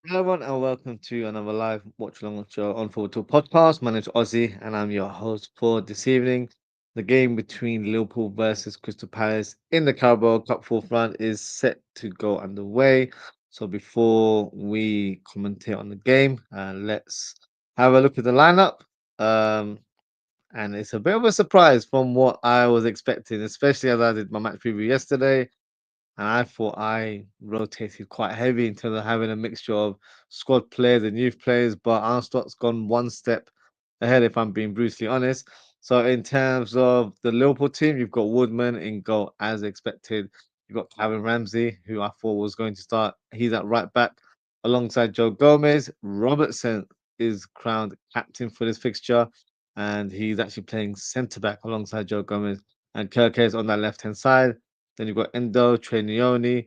Hello, everyone, and welcome to another live Watch Along show on Forward to podcast. My name's Ozzie, and I'm your host for this evening. The game between Liverpool versus Crystal Palace in the Carabao Cup fourth round is set to go underway. So, before we commentate on the game, let's have a look at the lineup. Um, and it's a bit of a surprise from what I was expecting, especially as I did my match preview yesterday. And I thought I rotated quite heavy in terms of having a mixture of squad players and youth players, but Armstrong's gone one step ahead, if I'm being brutally honest. So, in terms of the Liverpool team, you've got Woodman in goal as expected. You've got Kevin Ramsey, who I thought was going to start. He's at right back alongside Joe Gomez. Robertson is crowned captain for this fixture, and he's actually playing centre back alongside Joe Gomez. And Kirk is on that left hand side. Then you've got Endo, Trenioni.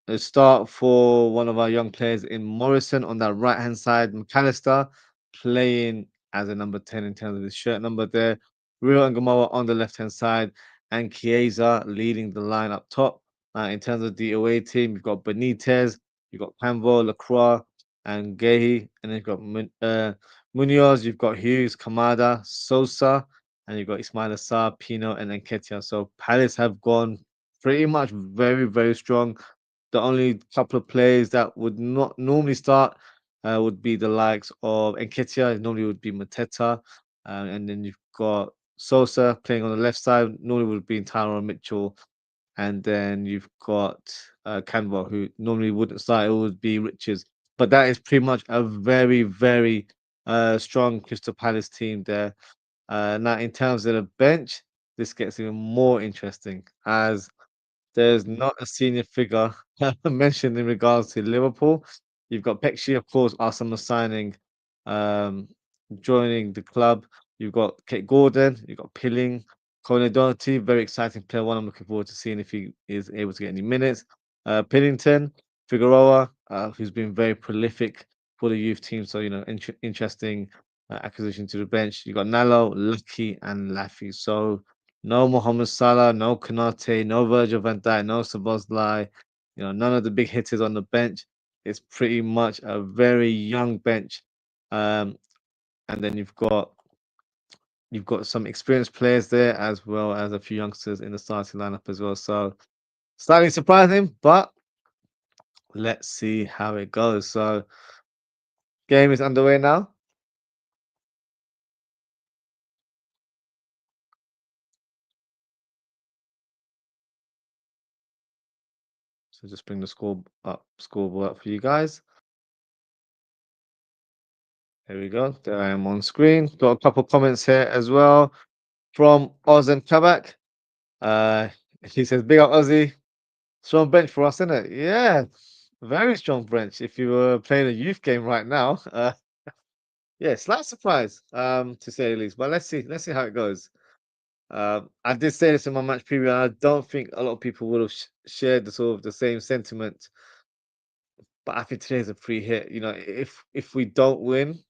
A start for one of our young players in Morrison on that right hand side. McAllister playing as a number 10 in terms of his shirt number there. Rio and Gamoa on the left hand side. And Chiesa leading the line up top. In terms of the away team, you've got Benitez, you've got Panvo, Lacroix, and Gehi. And then you've got Munoz, you've got Hughes, Kamada, Sosa, and you've got Ismail Assar, Pino, and Nketiah. So Palace have gone pretty much very, very strong. The only couple of players that would not normally start would be the likes of Nketiah. Normally would be Mateta, and then you've got Sosa playing on the left side. Normally would be Tyron Mitchell, and then you've got Canva, who normally wouldn't start. It would be Richards, but that is pretty much a very, very strong Crystal Palace team there. Now, in terms of the bench, this gets even more interesting as there's not a senior figure mentioned in regards to Liverpool. You've got Pekshi, of course, Arsenal signing, um, joining the club. You've got Kate Gordon, you've got Pilling, Conor Doherty, very exciting player. One I'm looking forward to seeing if he is able to get any minutes. Pillington, Figueroa, who's been very prolific for the youth team. So, interesting acquisition to the bench. You got Nalo, Lucky, and Laffy. So, no Mohamed Salah, no Konate, no Virgil van Dijk, no Szoboszlai. None of the big hitters on the bench. It's pretty much a very young bench. Um, and then you've got some experienced players there as well as a few youngsters in the starting lineup as well. So slightly surprising, but let's see how it goes. So game is underway now. So just bring the scoreboard up for you guys. There we go. There I am on screen. Got a couple comments here as well from Oz and Kabak. Uh, he says, "Big up Ozzy, strong bench for us, isn't it?" Yeah, very strong bench. If you were playing a youth game right now, yeah, slight surprise, to say the least. But let's see how it goes. I did say this in my match preview, and I don't think a lot of people would have shared the sort of the same sentiment. But I think today's a free hit. If we don't win,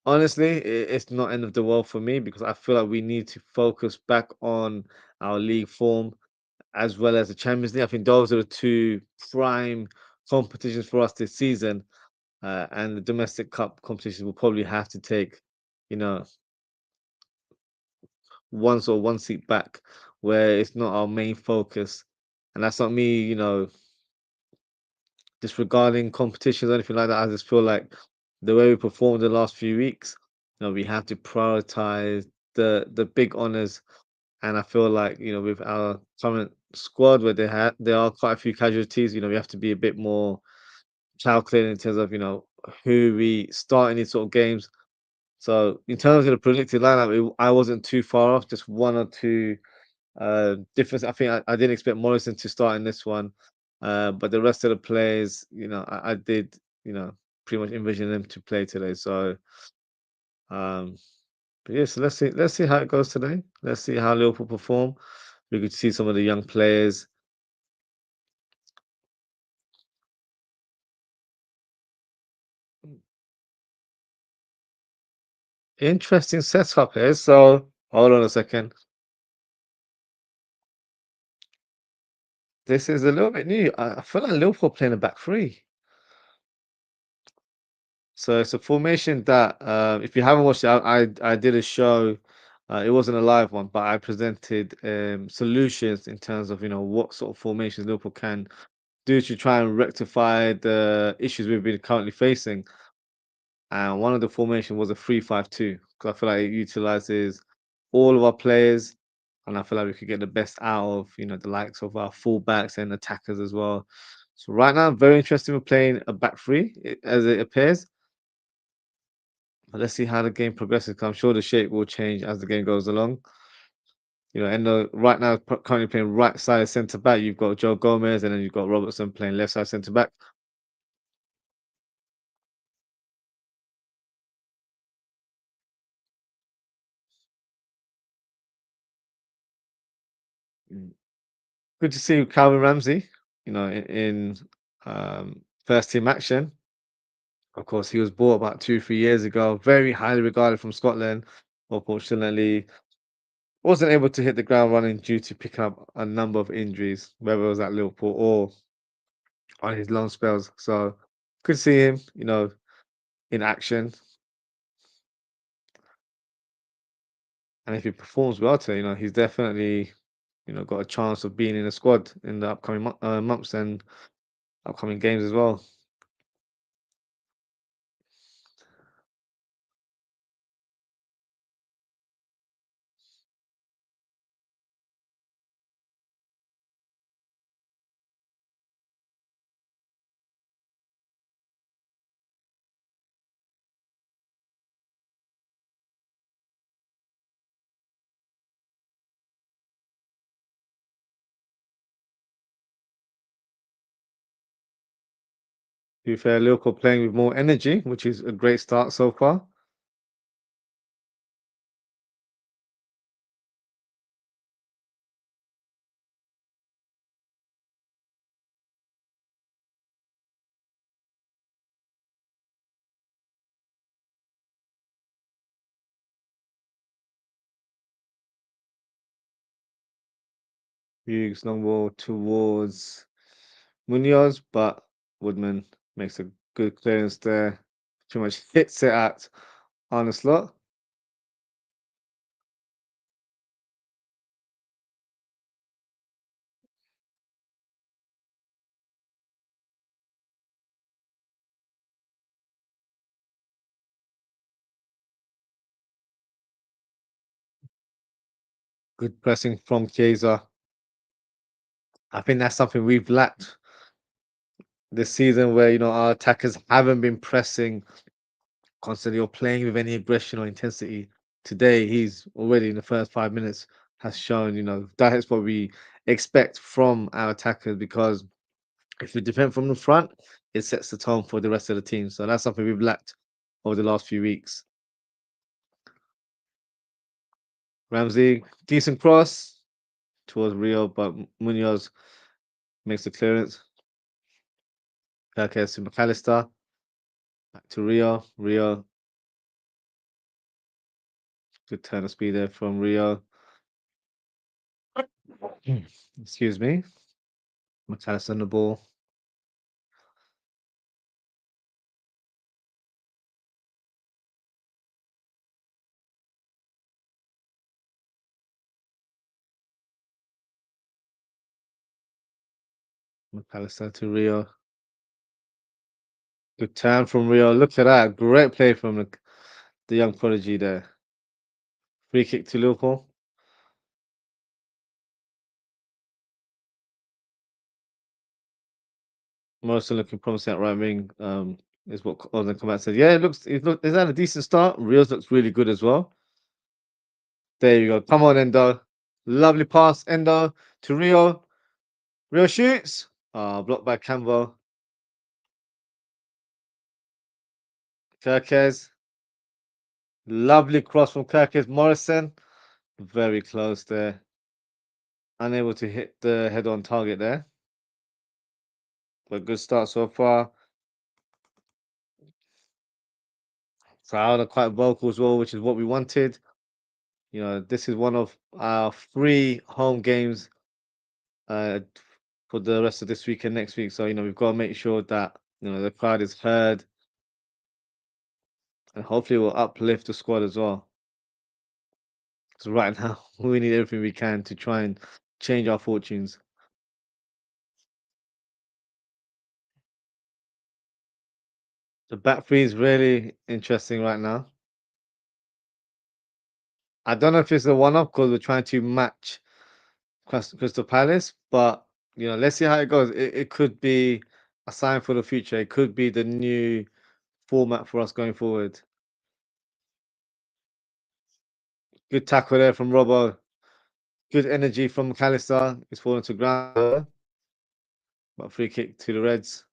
honestly, it's not end of the world for me because I feel like we need to focus back on our league form as well as the Champions League. I think those are the two prime competitions for us this season. And the domestic cup competitions will probably have to take, you know, one seat back where it's not our main focus. And that's not me, disregarding competitions or anything like that. I just feel like the way we performed the last few weeks, we have to prioritize the big honors. And I feel like, with our current squad where there are quite a few casualties, we have to be a bit more calculated in terms of, who we start in these sort of games. So in terms of the predicted lineup, I wasn't too far off, just one or two difference. I think I didn't expect Morrison to start in this one, but the rest of the players, I did, pretty much envision them to play today. So, um, but yeah, so let's see how it goes today. Let's see how Liverpool perform. We could see some of the young players. Interesting setup here. So hold on a second. This is a little bit new. I feel like Liverpool playing a back three. So it's a formation that, if you haven't watched it, I did a show. It wasn't a live one, but I presented solutions in terms of what sort of formations Liverpool can do to try and rectify the issues we've been currently facing. And one of the formation was a 3-5-2 because I feel like it utilizes all of our players, and I feel like we could get the best out of the likes of our fullbacks and attackers as well. So right now, I'm very interested in playing a back three as it appears. But let's see how the game progresses. 'Cause I'm sure the shape will change as the game goes along. And right now currently playing right side centre back. You've got Joe Gomez, and then you've got Robertson playing left side centre back. Mm. Good to see Calvin Ramsey. In first team action. Of course, he was bought about 2, 3 years ago. Very highly regarded from Scotland. Unfortunately, wasn't able to hit the ground running due to picking up a number of injuries, whether it was at Liverpool or on his loan spells. So good to see him, in action. And if he performs well today, he's definitely, got a chance of being in the squad in the upcoming months and upcoming games as well. To be fair, Liverpool playing with more energy, which is a great start so far. Hughes long ball towards Munoz, but Woodman makes a good clearance there. Too much hits it at on the slot. Good pressing from Chiesa. I think that's something we've lacked this season, where our attackers haven't been pressing constantly or playing with any aggression or intensity. Today, he's already in the first 5 minutes has shown, that is what we expect from our attackers because if we defend from the front, it sets the tone for the rest of the team. So that's something we've lacked over the last few weeks. Ramsey, decent cross towards Rio, but Munoz makes the clearance. Perkins to McAllister, back to Rio. Rio, good turn of speed there from Rio. Excuse me. McAllister on the ball. McAllister to Rio. Good turn from Rio. Look at that. Great play from the young prodigy there. Free kick to Liverpool. Morrison looking promising at right wing. Is what Ozzy come out and said. Yeah, it's had a decent start. Rios looks really good as well. There you go. Come on, Endo. Lovely pass, Endo to Rio. Rio shoots. Blocked by Campbell. Kirkez. Lovely cross from Kirkez. Morrison. Very close there. Unable to hit the head on target there. But good start so far. Crowd are quite vocal as well, which is what we wanted. This is one of our 3 home games uh, for the rest of this week and next week. So, we've got to make sure that, the crowd is heard. and hopefully will uplift the squad as well. Because right now we need everything we can to try and change our fortunes. The back three is really interesting right now. I don't know if it's a one-off because we're trying to match Crystal Palace, but let's see how it goes. It could be a sign for the future. It could be the new format for us going forward. Good tackle there from Robbo. Good energy from McAllister. He's falling to ground, but free kick to the Reds.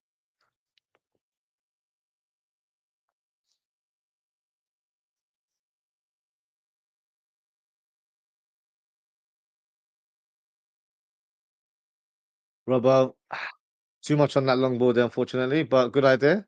Robbo, too much on that long ball there, unfortunately, but good idea.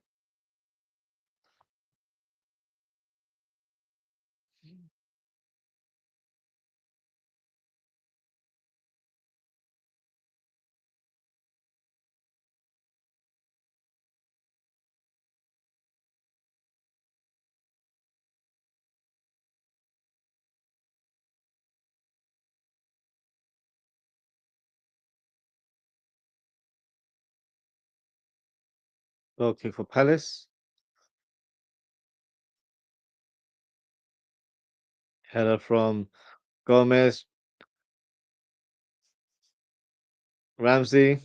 Goal kick for Palace. Header from Gomez. Ramsey.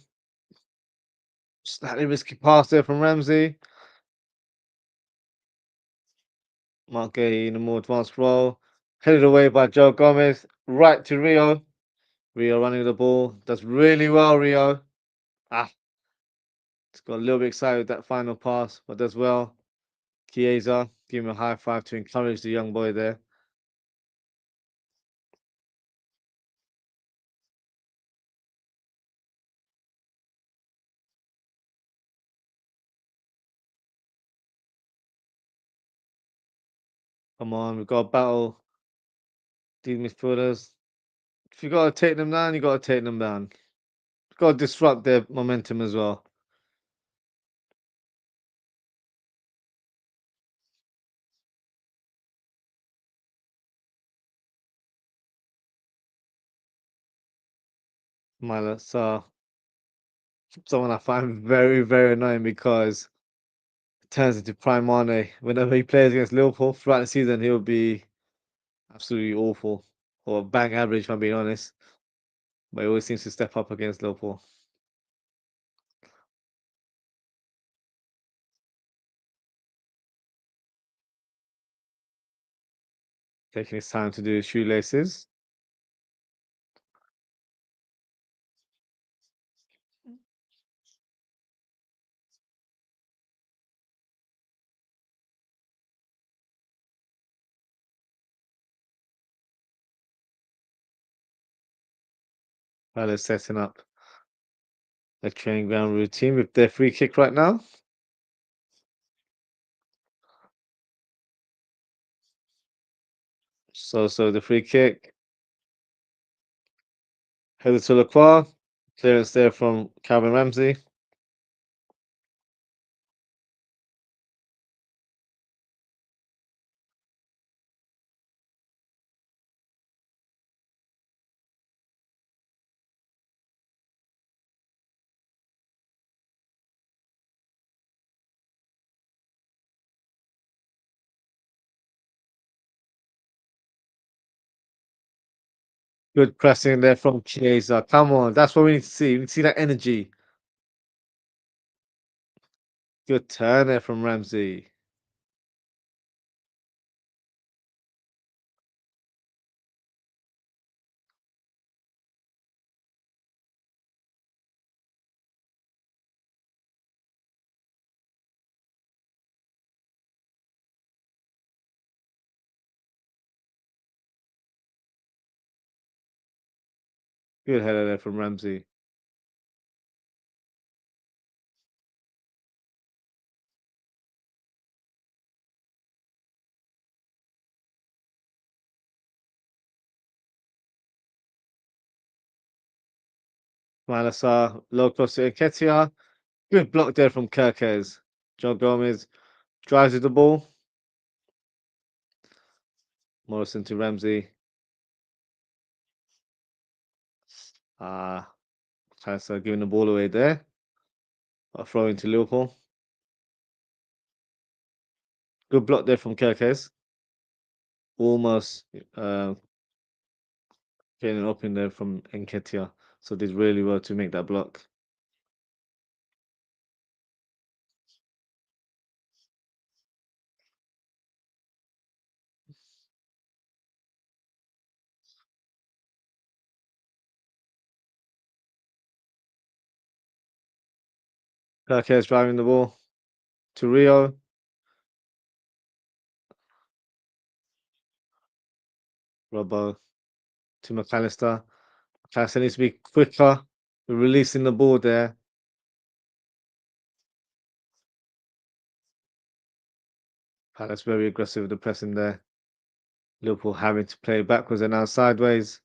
Slightly risky pass there from Ramsey. Mark Gay in a more advanced role. Headed away by Joe Gomez. Right to Rio. Rio running the ball. Does really well, Rio. Ah, it's got a little bit excited with that final pass, but does well. Chiesa, give him a high five to encourage the young boy there. Come on, we've got to battle these midfielders. If you got to take them down, you got to take them down. You've got to disrupt their momentum as well. Milas, someone I find very, very annoying because it turns into prime Mane. Whenever he plays against Liverpool throughout the season, he'll be absolutely awful or bang average, if I'm being honest. But he always seems to step up against Liverpool, taking his time to do his shoelaces. While they're setting up a training ground routine with their free kick right now. So the free kick, headed to Lacroix. Clearance there from Calvin Ramsey. Good pressing there from Chiesa. Come on, that's what we need to see. We need to see that energy. Good turn there from Ramsey. Good header there from Ramsey. Malasar, low cross to Nketiah. Good block there from Kirkez. Joe Gomez drives with the ball. Morrison to Ramsey. Ah, Pallister giving the ball away there. A throw into Liverpool. Good block there from Kerkez. Almost uh, getting up in there from Nketiah. So did really well to make that block. Kerkez driving the ball to Rio. Robbo to McAllister. McAllister needs to be quicker. Releasing the ball there. Palace very aggressive with the pressing there. Liverpool having to play backwards and now sideways.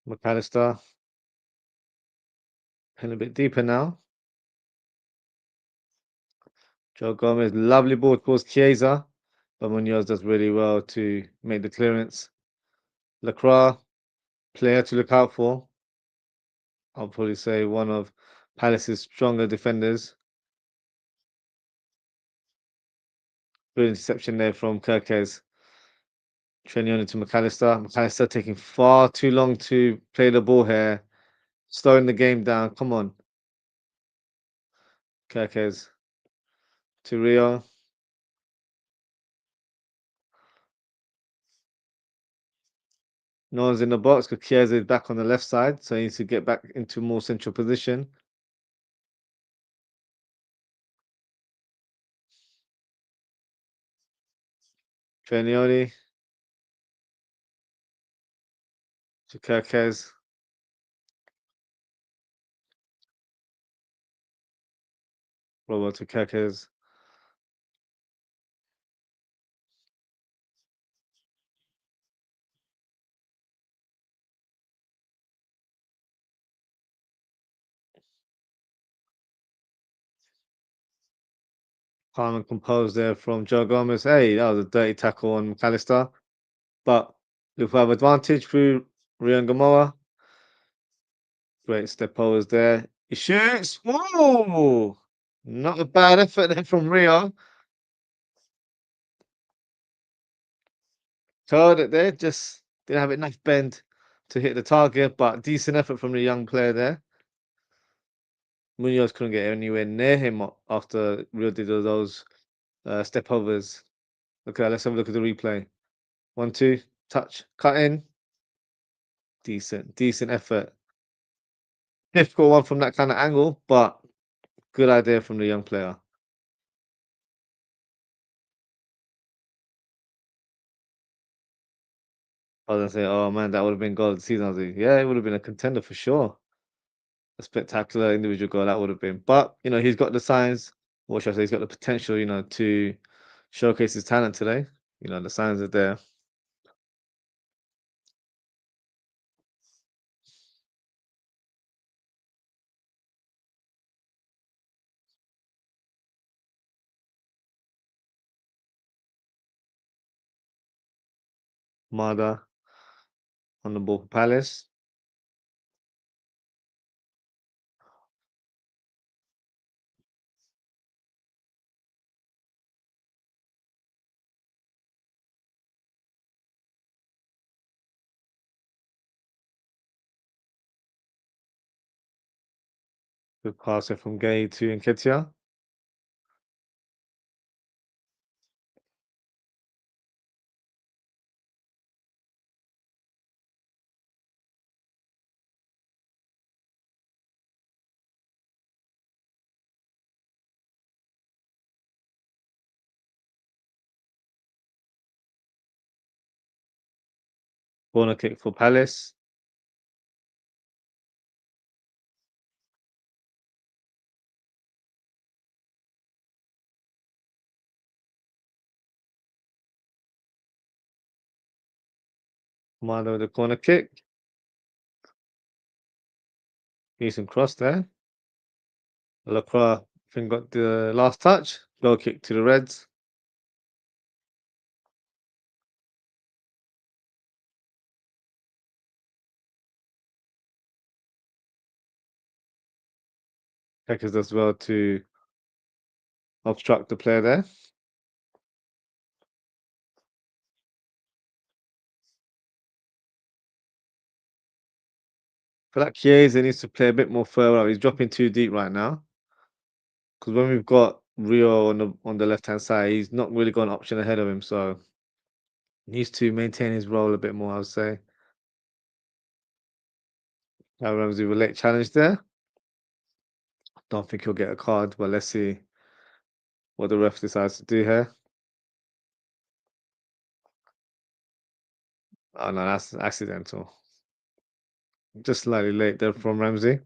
McAllister playing a bit deeper now. Joe Gomez, lovely ball towards Chiesa. But Munoz does really well to make the clearance. Lacroix, player to look out for. I'll probably say one of Palace's stronger defenders. Good interception there from Kerkez. Trenioni to McAllister. McAllister taking far too long to play the ball here. Slowing the game down. Come on. Kerkez to Rio. No one's in the box because Chiesa is back on the left side, so he needs to get back into more central position. Trenioni to Kerkez. Robert to Kerkez. Calm and composed there from Joe Gomez. Hey, that was a dirty tackle on McAllister. But Liverpool have advantage through Ryan Gamoa. Great step overs there. He shoots. Whoa! Not a bad effort there from Rio. Told it there, just didn't have enough bend to hit the target, but decent effort from the young player there. Munoz couldn't get anywhere near him after Rio did all those step overs. Okay, let's have a look at the replay. 1-2, touch, cut in. Decent effort. Difficult one from that kind of angle, but good idea from the young player. I was gonna say, oh man, that would have been goal of the season. I was like, yeah, it would have been a contender for sure. A spectacular individual goal that would have been. But he's got the signs. What should I say? He's got the potential, to showcase his talent today. The signs are there. Mada on the ball for Palace. Good pass there from Gay to Nketiah. Corner kick for Palace. Mano with the corner kick. Decent cross there. Lacroix, I think, got the last touch. Goal kick to the Reds. Heckers does well to obstruct the player there. I feel like Chiesa needs to play a bit more further out. He's dropping too deep right now. Because when we've got Rio on the left hand side, he's not really got an option ahead of him. So he needs to maintain his role a bit more, I would say. Ramsey with a late challenge there. Don't think he'll get a card, but let's see what the ref decides to do here. Oh no, that's accidental. Just slightly late there from Ramsey.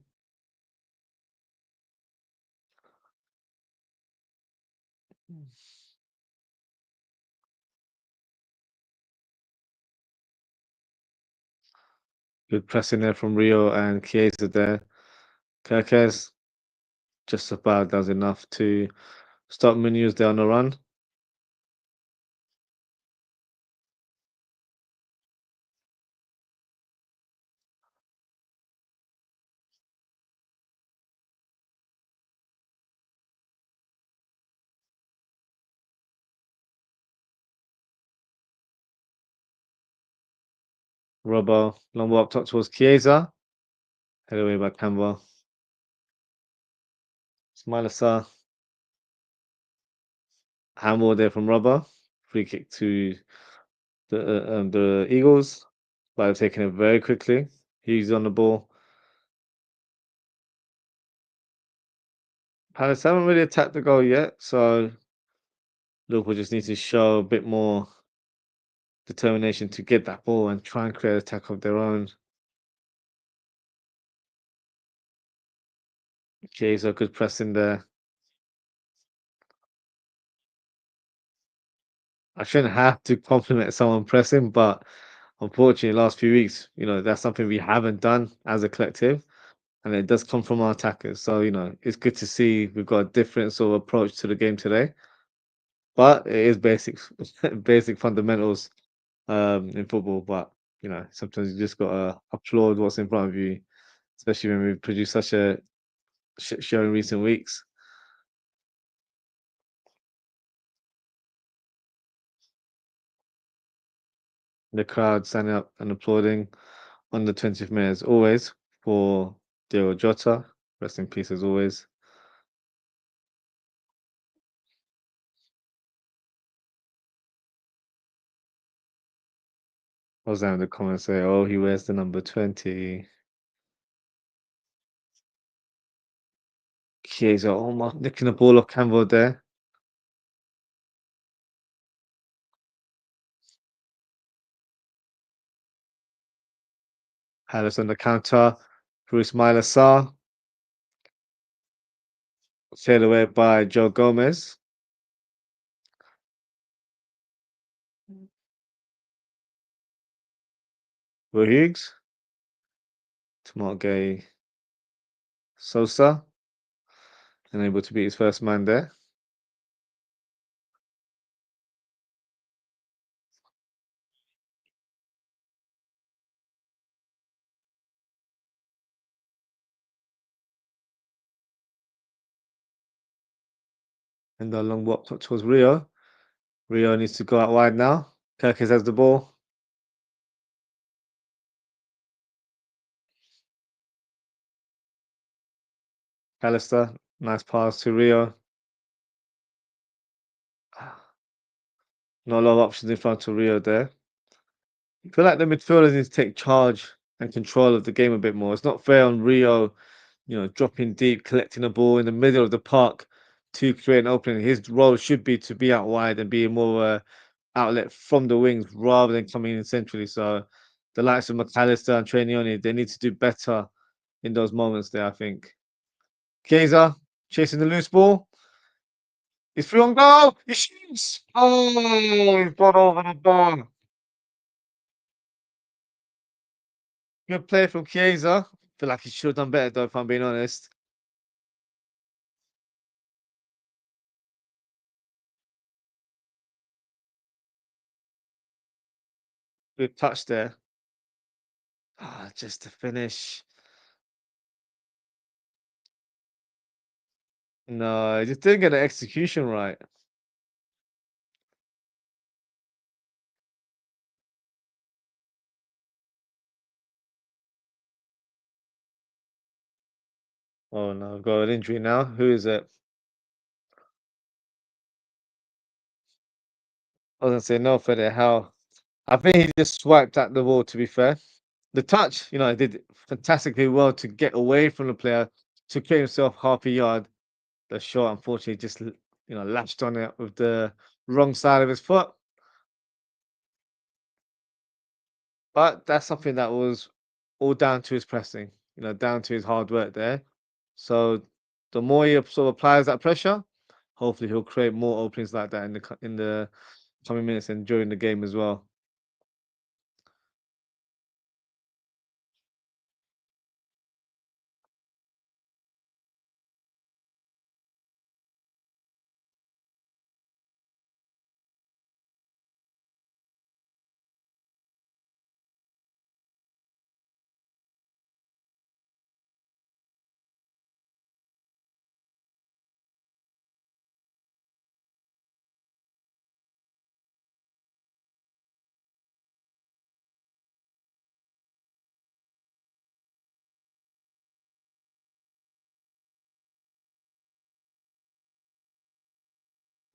Good pressing there from Rio and Chiesa there. Kerkez just about does enough to stop Munoz there on the run. Robbo, long ball up top towards Chiesa. Head away by Campbell. Smiler handball there from Robbo. Free kick to the Eagles. But they've taken it very quickly. He's on the ball. Palace haven't really attacked the goal yet, so Liverpool just needs to show a bit more determination to get that ball and try and create an attack of their own. Chiesa good pressing there. I shouldn't have to compliment someone pressing, but unfortunately, last few weeks, that's something we haven't done as a collective, and it does come from our attackers. So, it's good to see we've got a different sort of approach to the game today. But it is basic, basic fundamentals in football. But sometimes you just gotta applaud what's in front of you, especially when we produce such a shit show in recent weeks. The crowd standing up and applauding on the 20th minute as always for Diego Jota. Rest in peace as always. I was down in the comments say, "Oh, he wears the number 20." Chiesa almost nicking the ball off Campbell there. Palace on the counter. Through Ismaila Sarr. Cleared away by Joe Gomez. Will Hughes. To Gay Sosa. Unable to beat his first man there. And the long walk towards Rio. Rio needs to go out wide now. Kirkes has the ball. Alistair, nice pass to Rio. Not a lot of options in front of Rio there. I feel like the midfielders need to take charge and control of the game a bit more. It's not fair on Rio, dropping deep, collecting the ball in the middle of the park to create an opening. His role should be to be out wide and be more outlet from the wings rather than coming in centrally. So the likes of McAllister and Trainioni, they need to do better in those moments there, I think. Chiesa chasing the loose ball. He's through on goal. He shoots. Oh, he's gone over the bar. Good play from Chiesa. Feel like he should have done better though, if I'm being honest. Good touch there. Ah, just to finish. No, he just didn't get the execution right. Oh no, got an injury now. Who is it? I was gonna say no for the hell. I think he just swiped at the ball, to be fair. The touch, he did fantastically well to get away from the player to clear himself half a yard. The shot, unfortunately, just latched on it with the wrong side of his foot. But that's something that was all down to his pressing, down to his hard work there. So the more he sort of applies that pressure, hopefully he'll create more openings like that in the coming minutes and during the game as well.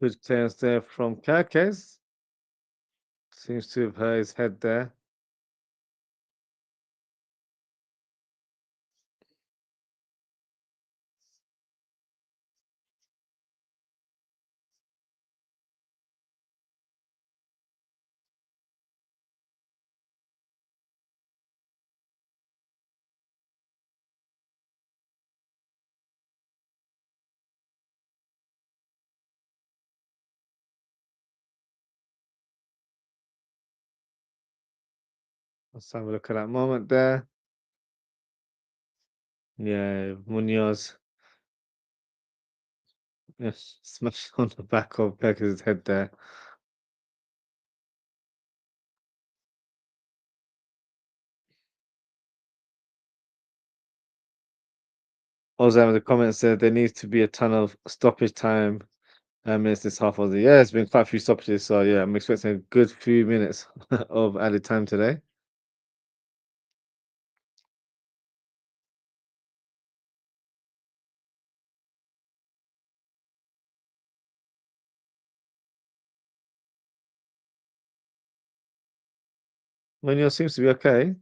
Good clearance there from Kerkez. Seems to have hurt his head there. Let's have a look at that moment there. Yeah, Munoz, yes, smashed on the back of Kerkez's head there. Also, in the comments said there needs to be a ton of stoppage time minutes this half of the year. It's been quite a few stoppages, so yeah, I'm expecting a good few minutes of added time today. Munoz seems to be okay.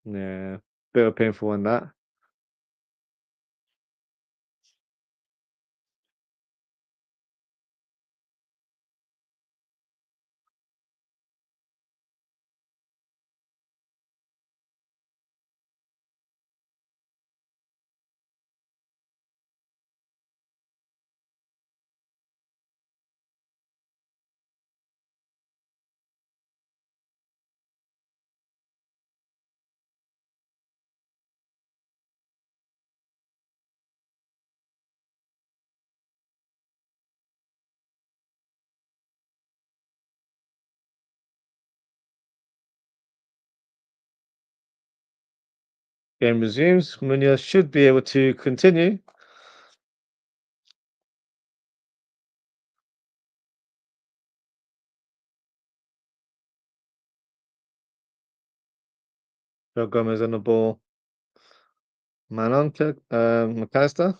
Yeah, bit of a painful one that. Game resumes. Munoz should be able to continue. Joe Gomez on the ball. Man on, McAllister.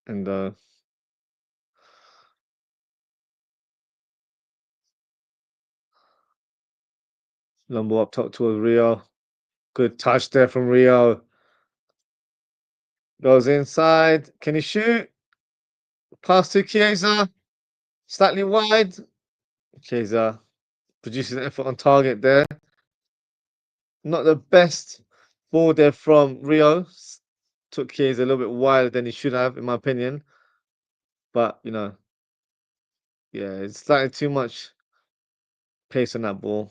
And Lumbo up top towards Rio. Good touch there from Rio. Goes inside. Can he shoot? Pass to Chiesa. Slightly wide. Chiesa produces an effort on target there. Not the best ball there from Rio. Took Chiesa a little bit wider than he should have, in my opinion. But yeah, it's slightly too much pace on that ball.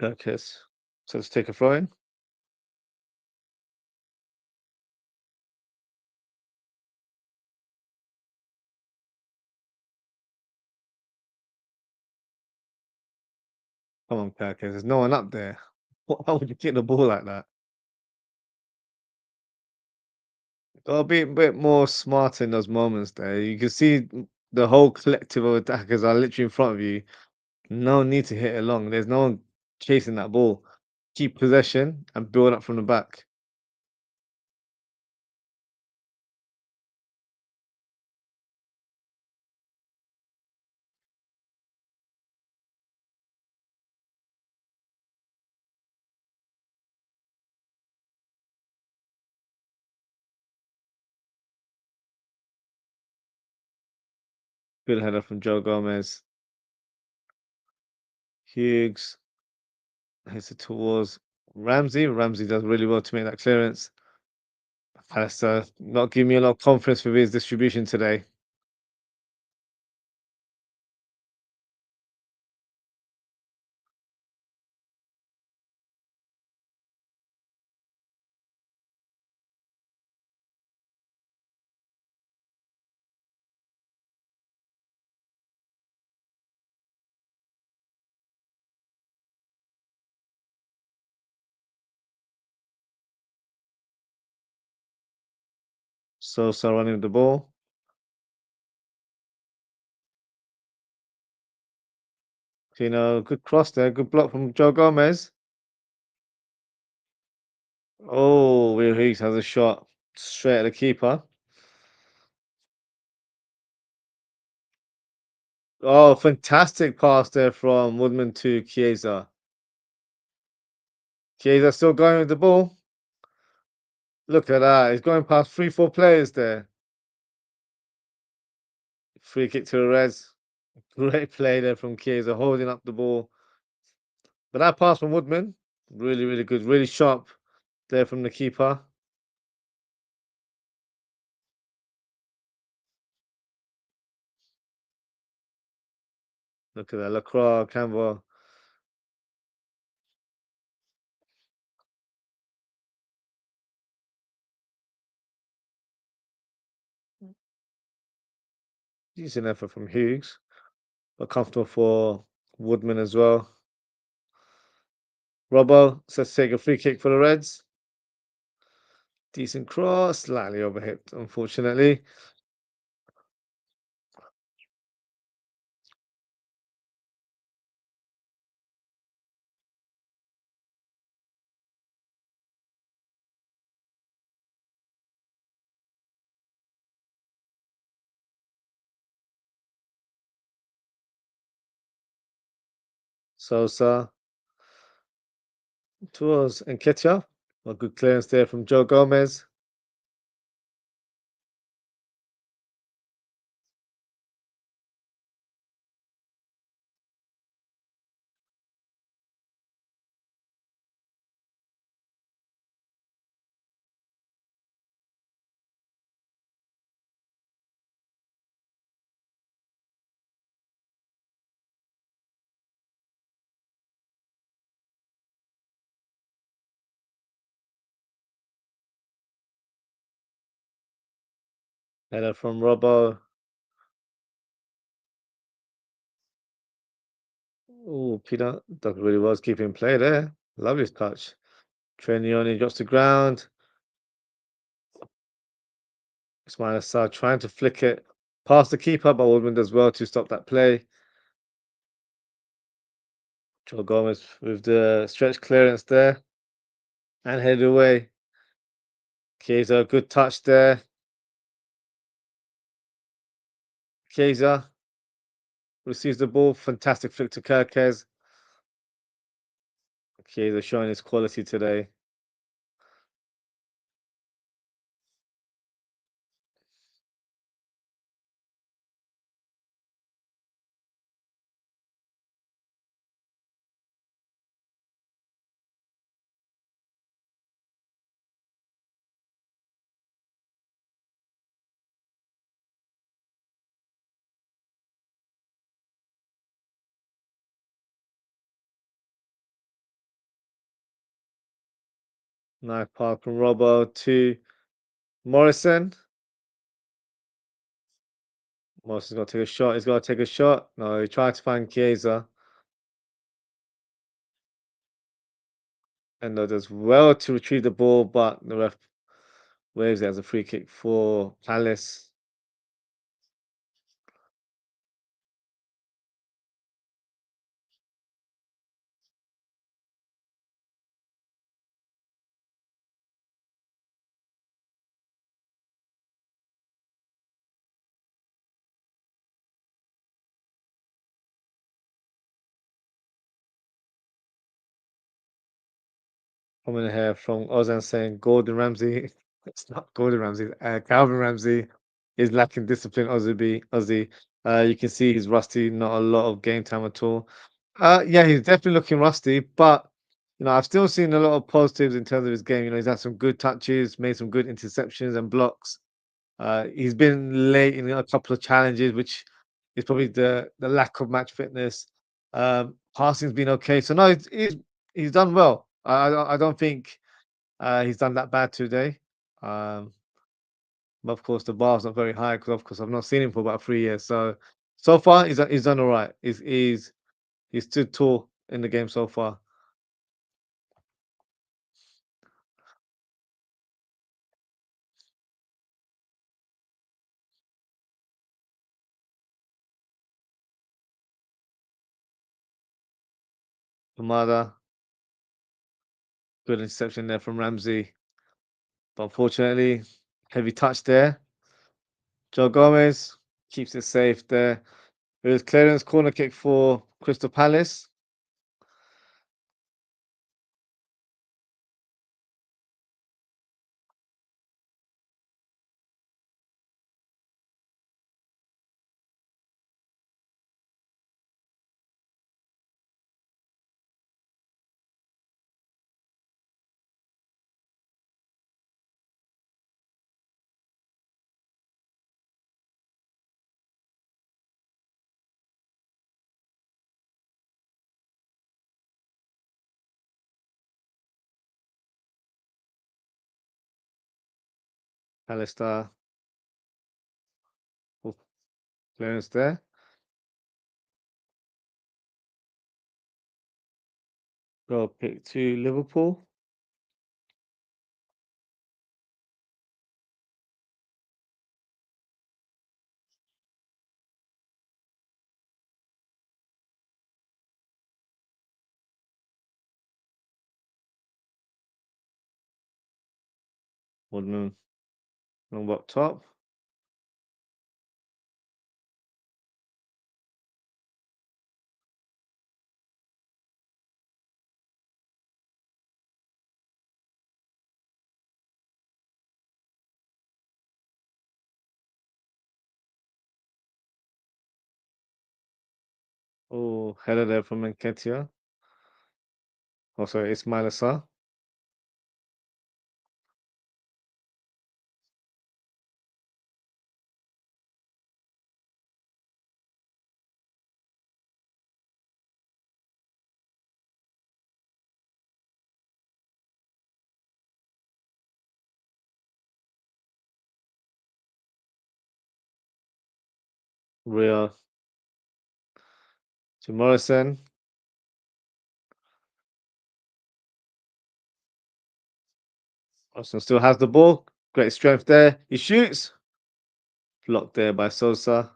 Okay, so let's take a throw in. Come on, Perkins. There's no one up there. How would you kick the ball like that? Gotta be a bit more smart in those moments there. You can see the whole collective of attackers are literally in front of you. No need to hit it long. There's no one chasing that ball. Keep possession and build up from the back. Good header from Joe Gomez. Hughes hits it towards Ramsey. Ramsey does really well to make that clearance. Alistair not giving me a lot of confidence with his distribution today. So running with the ball. Good cross there. Good block from Joe Gomez. Oh, Will Hughes has a shot straight at the keeper. Oh, fantastic pass there from Woodman to Chiesa. Chiesa still going with the ball. Look at that. He's going past 3, 4 players there. Free kick to the Reds. Great play there from Chiesa, holding up the ball. But that pass from Woodman, really, really good. Really sharp there from the keeper. Look at that. Lacroix, Campbell. Decent effort from Hughes. But comfortable for Woodman as well. Robbo says take a free kick for the Reds. Decent cross, slightly overhit, unfortunately. Sosa towards Nketiah. A good clearance there from Joe Gomez. Header from Robbo. Oh, Peter does really well keeping play there. Lovely touch. Trenioni drops to ground. Ismail Assar trying to flick it past the keeper, but Woodman does well to stop that play. Joe Gomez with the stretch clearance there and headed away. Chiesa, good touch there. Chiesa receives the ball. Fantastic flick to Kirkez. Chiesa showing his quality today. Nice pass from Robbo to Morrison. Morrison's got to take a shot. He's got to take a shot. No, he tried to find Chiesa. And does well to retrieve the ball, but the ref waves it as a free kick for Palace. Coming here from Ozan saying Gordon Ramsay. It's not Gordon Ramsay. Calvin Ramsay is lacking discipline. Ozzy. You can see he's rusty. Not a lot of game time at all. Yeah, he's definitely looking rusty. But I've still seen a lot of positives in terms of his game. He's had some good touches, made some good interceptions and blocks. He's been late in a couple of challenges, which is probably the lack of match fitness. Passing's been okay. So no, he's done well. I don't think he's done that bad today. Um, but of course, the bar's not very high because, of course, I've not seen him for about 3 years. So far, he's done all right. He's stood tall in the game so far. Hamada, good interception there from Ramsey, but unfortunately, heavy touch there. Joe Gomez keeps it safe there. It was clearance corner kick for Crystal Palace. Alistair, oh, clearance there. Goal pick to Liverpool. Woodman, long up top. Oh, header there from Nketiah. Oh, sorry, Ismail Assar. Real to Morrison. Arsenal still has the ball. Great strength there. He shoots. Blocked there by Sosa.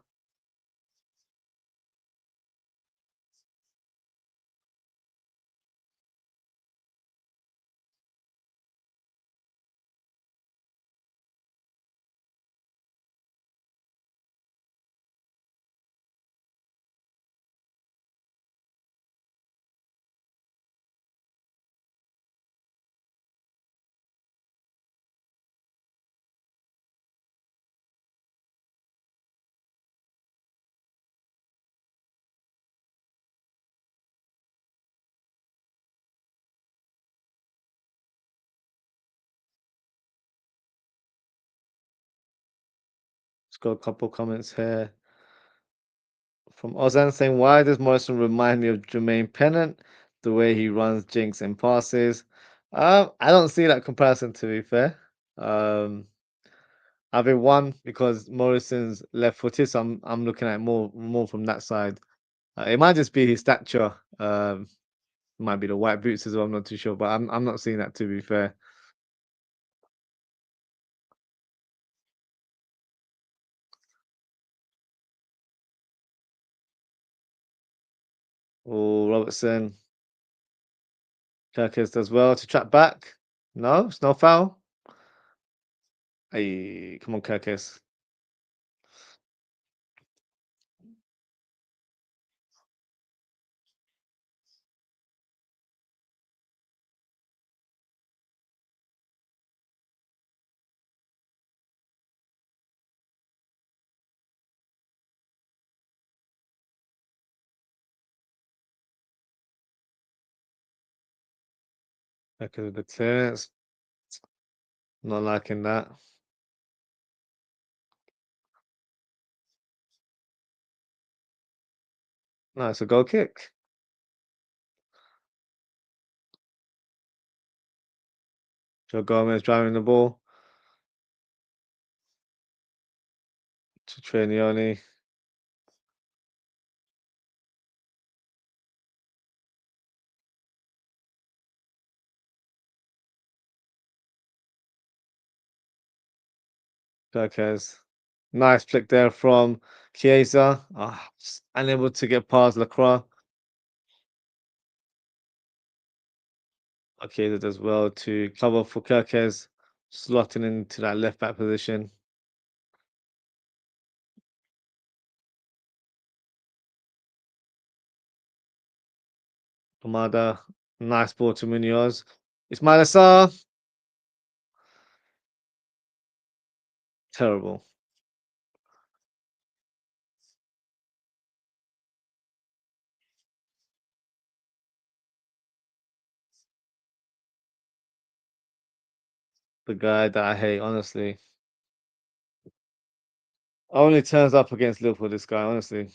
Let's got a couple comments here from Ozan saying, "Why does Morrison remind me of Jermaine Pennant? The way he runs, jinks, and passes." I don't see that comparison. To be fair, um, I think one because Morrison's left-footed, so I'm looking at it more from that side. It might just be his stature. Might be the white boots as well. I'm not too sure, but I'm not seeing that. To be fair, or Robertson, Kirkis does well to track back. No, it's no foul. Hey, come on, Kirkis. Kirkis with the clearance. Not liking that. No, it's a goal kick. Joe Gomez driving the ball to Trenioni. Kirkis. Nice flick there from Chiesa. Just unable to get past Lacroix. Chiesa does well to cover for Kirkis, slotting into that left back position. Amada, nice ball to Munoz. Ismail Assar, terrible. The guy that I hate, honestly. Only turns up against Liverpool, this guy, honestly.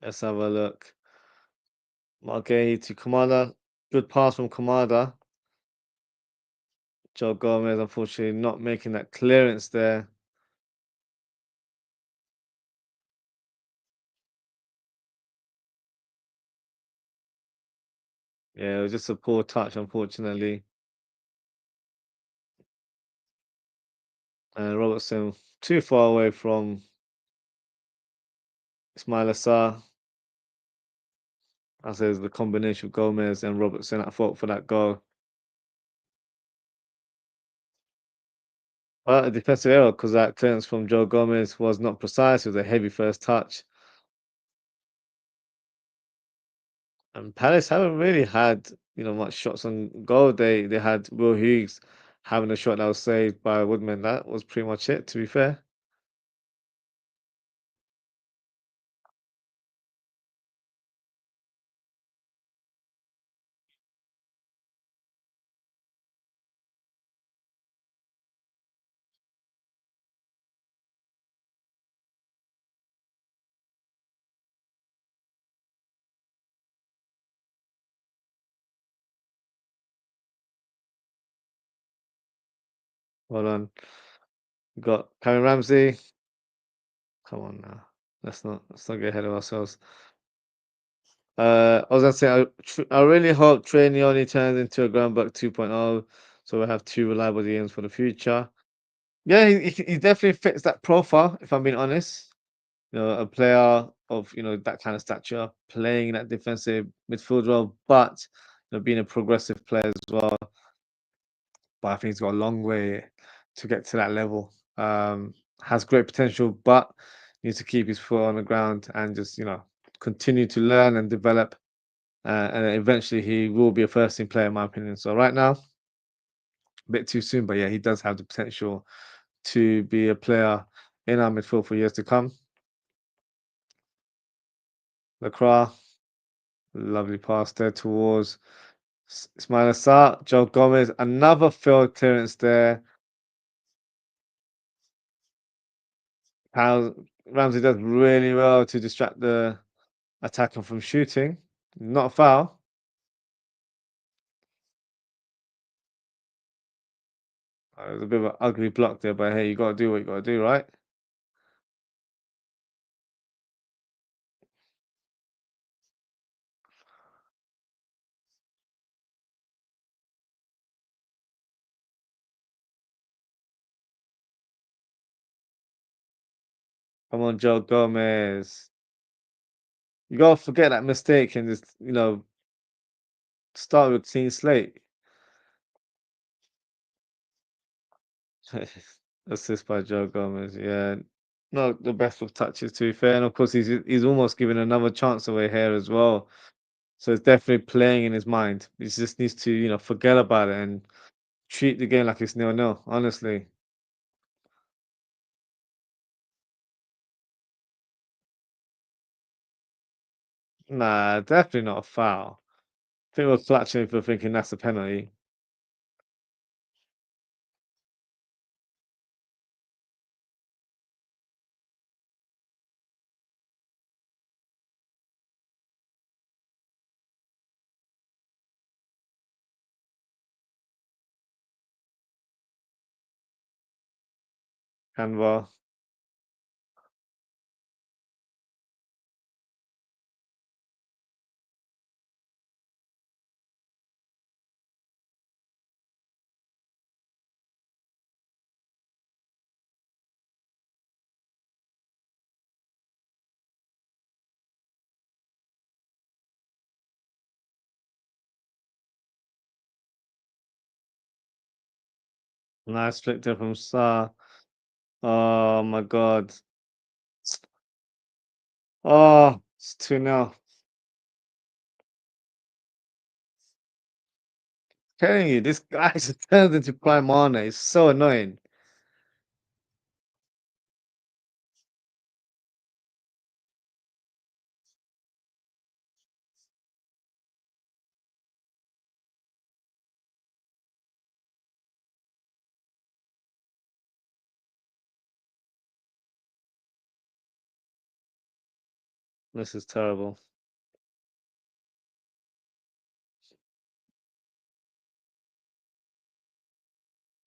Let's have a look. Margay to Kamada. Good pass from Kamada. Joe Gomez, unfortunately, not making that clearance there. Yeah, it was just a poor touch, unfortunately. And Robertson too far away from Ismail Assar. I says the combination of Gomez and Robertson at fault for that goal. But a defensive error because that clearance from Joe Gomez was not precise. It was a heavy first touch. And Palace haven't really had, much shots on goal. They had Will Hughes having a shot that was saved by Woodman. That was pretty much it, to be fair. Hold on. We got Karen Ramsey. Come on now. Let's not get ahead of ourselves. I was gonna say I really hope Trainioni turns into a Groundbuck 2.0, so we'll have two reliable DMs for the future. Yeah, he definitely fits that profile, if I'm being honest. A player of that kind of stature, playing that defensive midfield role, but being a progressive player as well. But I think he's got a long way to get to that level. Has great potential, but needs to keep his foot on the ground and just continue to learn and develop. And eventually, he will be a first team player, in my opinion. So right now, a bit too soon, but yeah, he does have the potential to be a player in our midfield for years to come. Lacroix, lovely pass there towards Ismail Assar. Joe Gomez, another failed clearance there. How Ramsey does really well to distract the attacker from shooting. Not a foul. It was a bit of an ugly block there, but hey, you got to do what you got to do, right? Come on, Joe Gomez. You got to forget that mistake and just, start with clean slate. Assist by Joe Gomez. Yeah, not the best of touches, to be fair. And of course, he's almost giving another chance away here as well. So it's definitely playing in his mind. He just needs to, forget about it and treat the game like it's 0-0, honestly. Nah, definitely not a foul. I think we're clutching for thinking that's a penalty. Handball. Nice flick there from Sa. Oh my God. Oh, it's 2-0. Telling you, this guy just turns into Prime Mana. It's so annoying. This is terrible.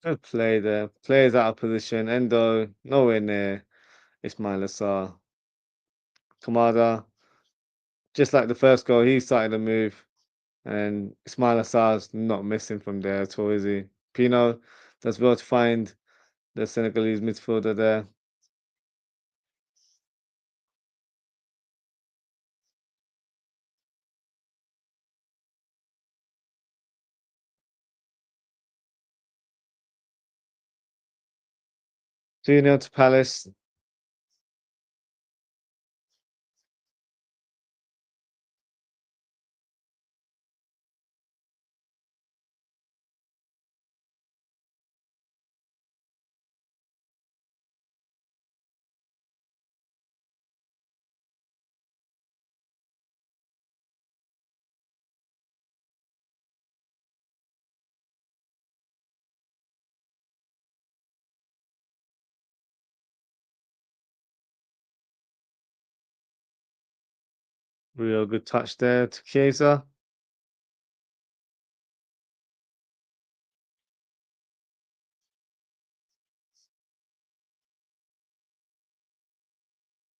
Good play there. Players out of position. Endo, nowhere near Ismail Assar. Kamada, just like the first goal, he started to move. And Ismail Assar's not missing from there at all, is he? Pino does well to find the Senegalese midfielder there. 2-0 to Palace. Real good touch there to Chiesa.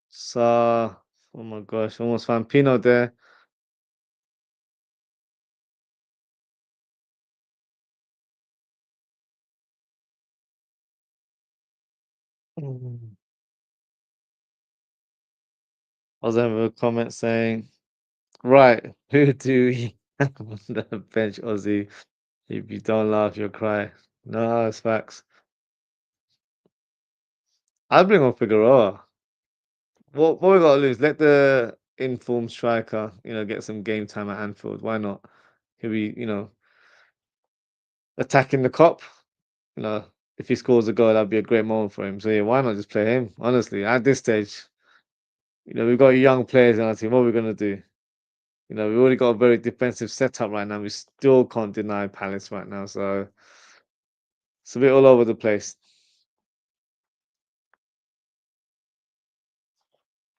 So, oh my gosh, almost found Pino there. Mm. I was having a comment saying, right, who do we have on the bench, Ozzy? If you don't laugh, you'll cry. No, it's facts. I'd bring on Figueroa. What we gotta lose? Let the informed striker, get some game time at Anfield. Why not? He'll be, attacking the cop. You know, if he scores a goal, that'd be a great moment for him. So yeah, why not just play him? Honestly, at this stage, we've got young players in our team. What are we gonna do? We've already got a very defensive setup right now. We still can't deny Palace right now. So it's a bit all over the place.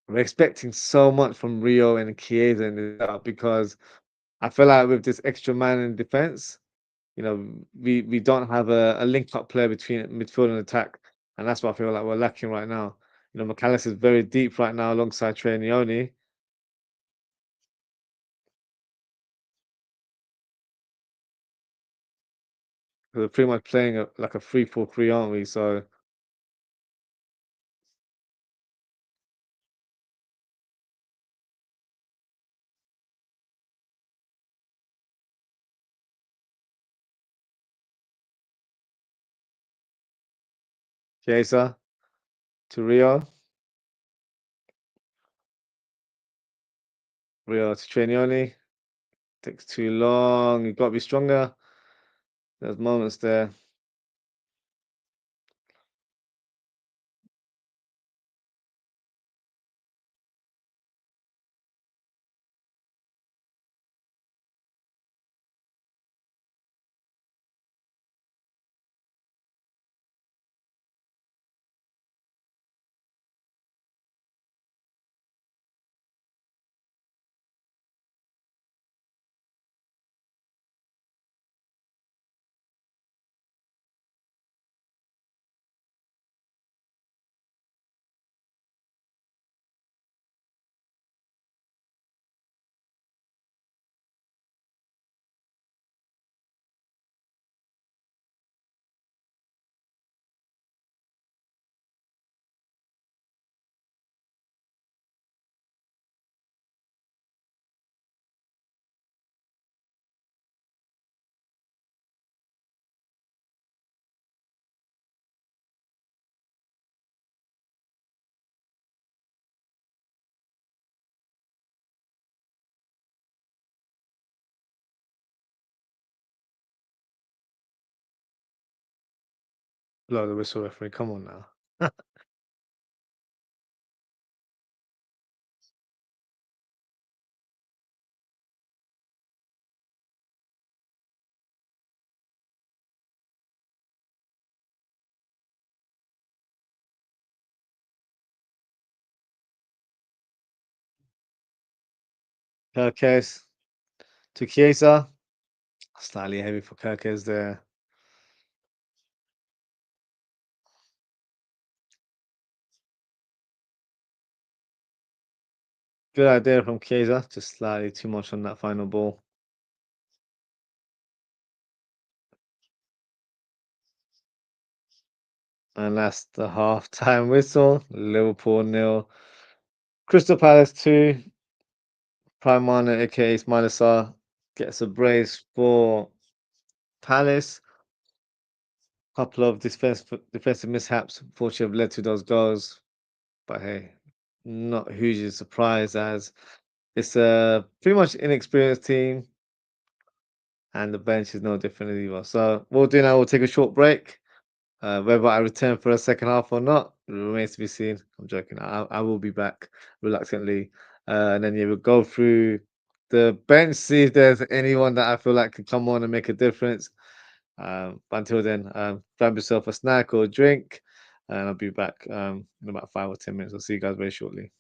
we're expecting so much from Rio and Chiesa in this setup because I feel like with this extra man in defense, we don't have a link up player between midfield and attack, and that's what I feel like we're lacking right now. McAllister is very deep right now alongside Trainioni. We're pretty much playing like a 3-4-3, aren't we? So Chiesa to Rio to Trainioni. Takes too long. You've got to be stronger. There's moments there. Blow the whistle, referee. Come on now. Kirkes to Chiesa. Slightly heavy for Kirkes there. Good idea from Chiesa. Just slightly too much on that final ball. And that's the half-time whistle. Liverpool 0. Crystal Palace 2. Prime Mana, aka Ismail Sarr, gets a brace for Palace. Couple of defensive mishaps, unfortunately, have led to those goals. But hey, not hugely surprised as it's a pretty much inexperienced team, and the bench is no different either. So what we'll do now, we'll take a short break. Whether I return for a second half or not remains to be seen. I'm joking. I will be back reluctantly, and then we'll go through the bench, see if there's anyone that I feel like could come on and make a difference. But until then, grab yourself a snack or a drink, and I'll be back in about 5 or 10 minutes. I'll see you guys very shortly.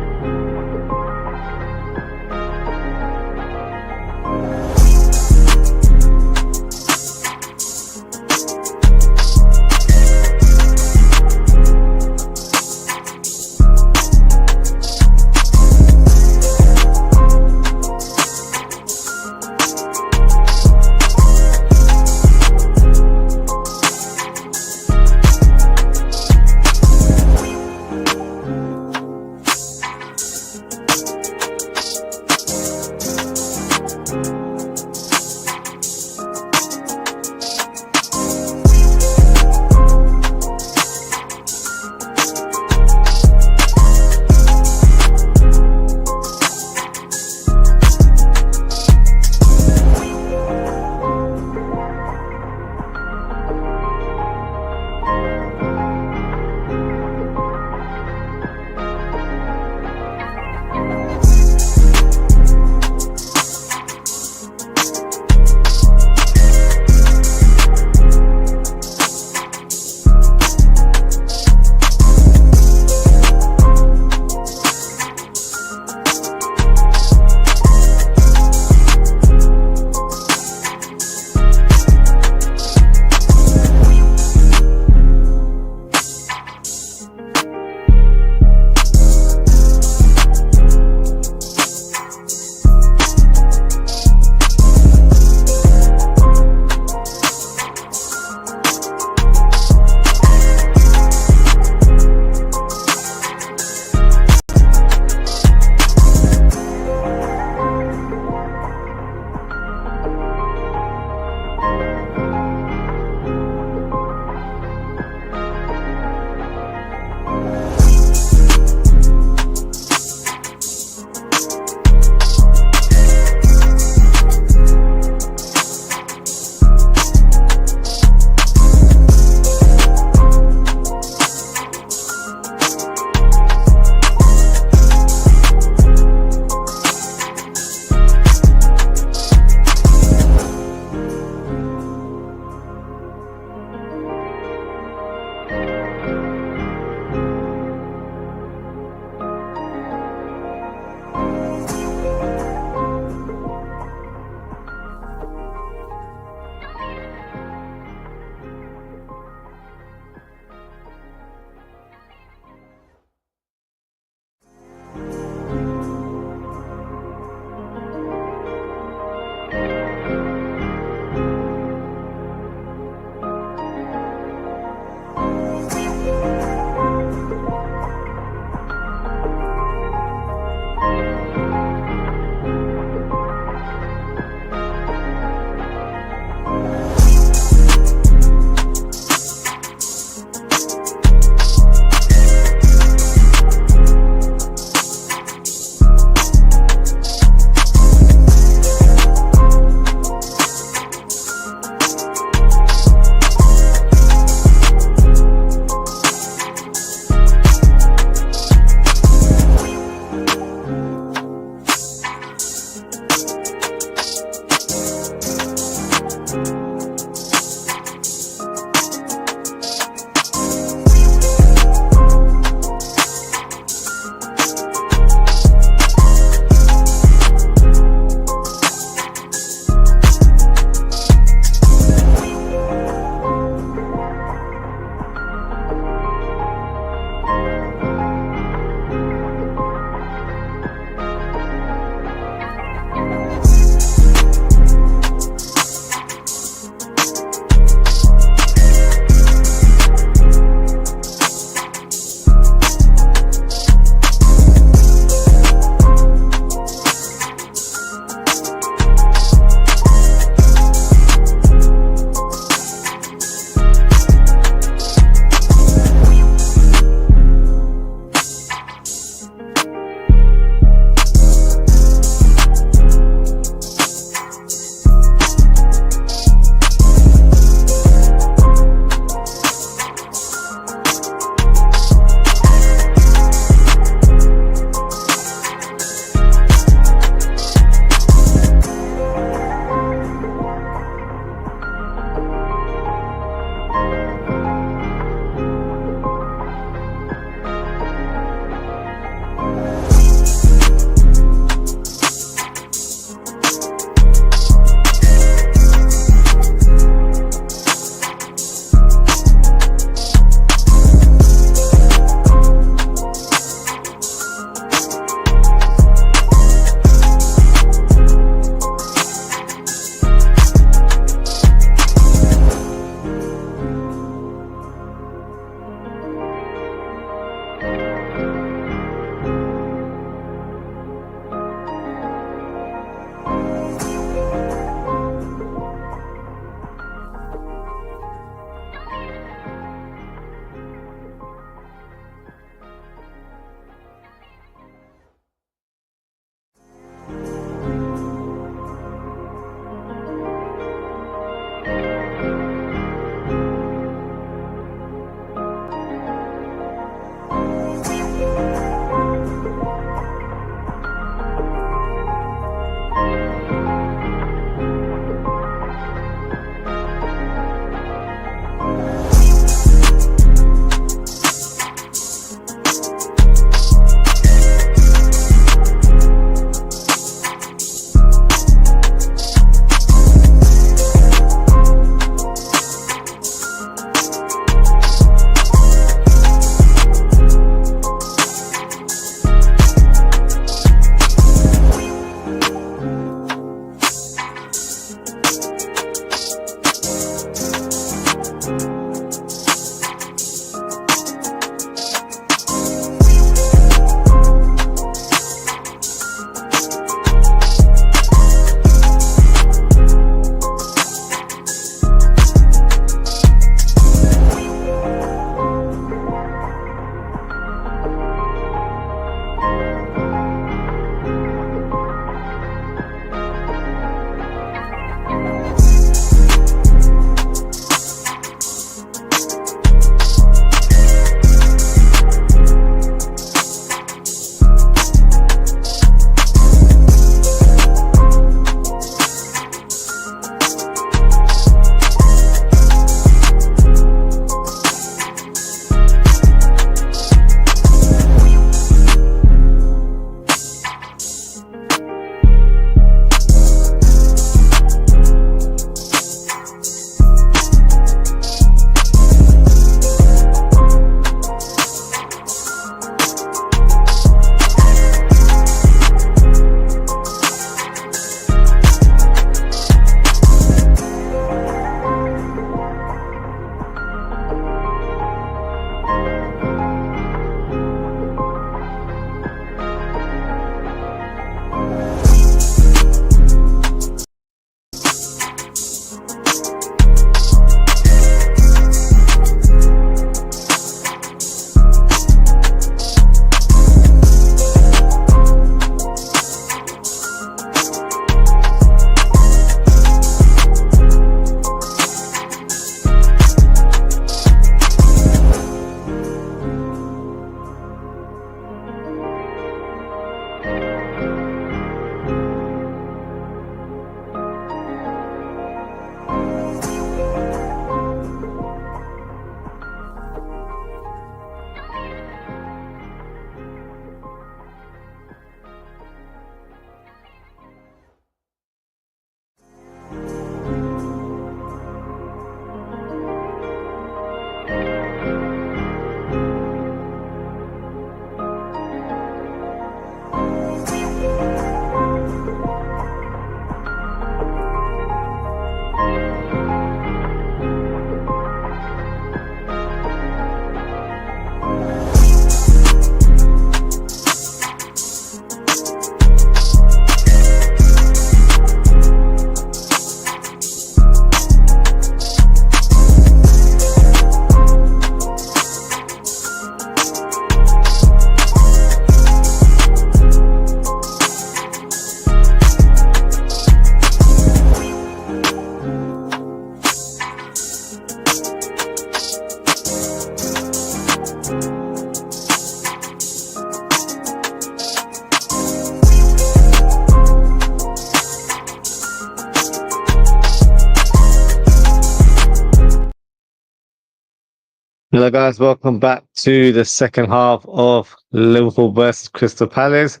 Hello, guys. Welcome back to the second half of Liverpool versus Crystal Palace.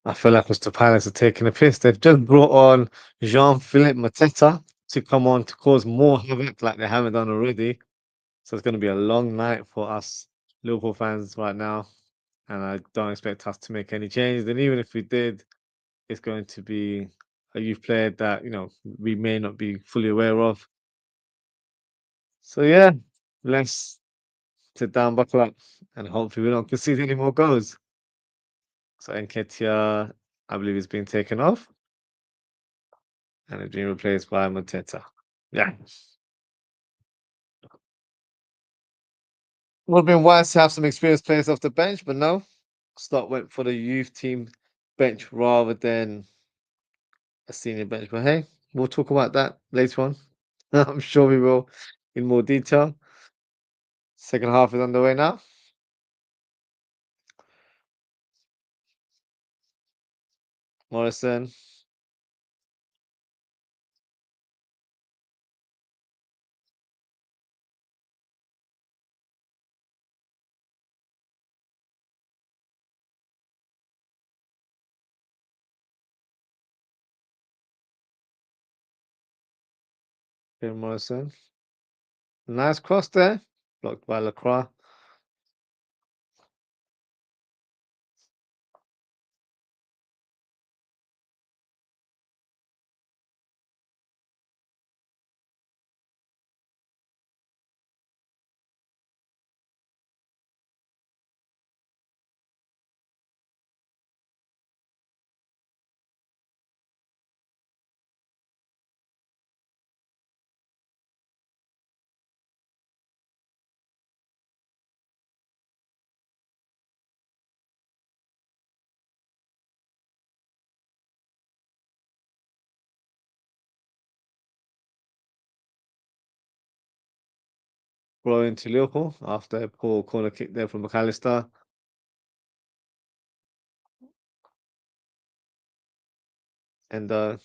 I feel like Crystal Palace are taking a piss. They've just brought on Jean-Philippe Mateta to come on to cause more havoc like they haven't done already. So it's going to be a long night for us Liverpool fans right now. And I don't expect us to make any changes. And even if we did, it's going to be a youth player that, we may not be fully aware of. So yeah, let's sit down, buckle up, and hopefully we don't concede any more goals. So Nketiah, I believe, is being taken off and is being replaced by Mateta. Yeah. Would have been wise to have some experienced players off the bench, but no. Scott went for the youth team bench rather than a senior bench. But hey, we'll talk about that later on. I'm sure we will in more detail. Second half is underway now. Morrison, Ben Morrison. Nice cross there. Blocked by Lacroix. Going to Liverpool after a poor corner kick there from McAllister. And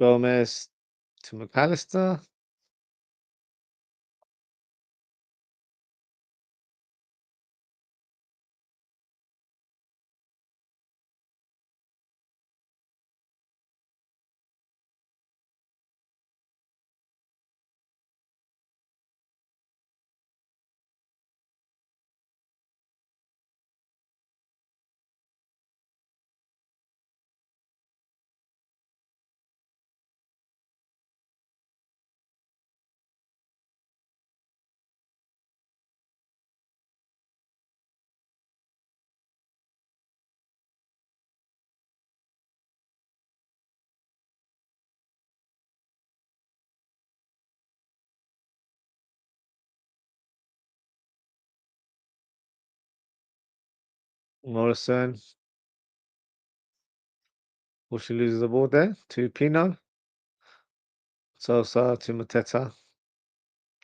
Gomez to McAllister. Morrison. Will she loses the ball there to Pino. Sosa to Mateta.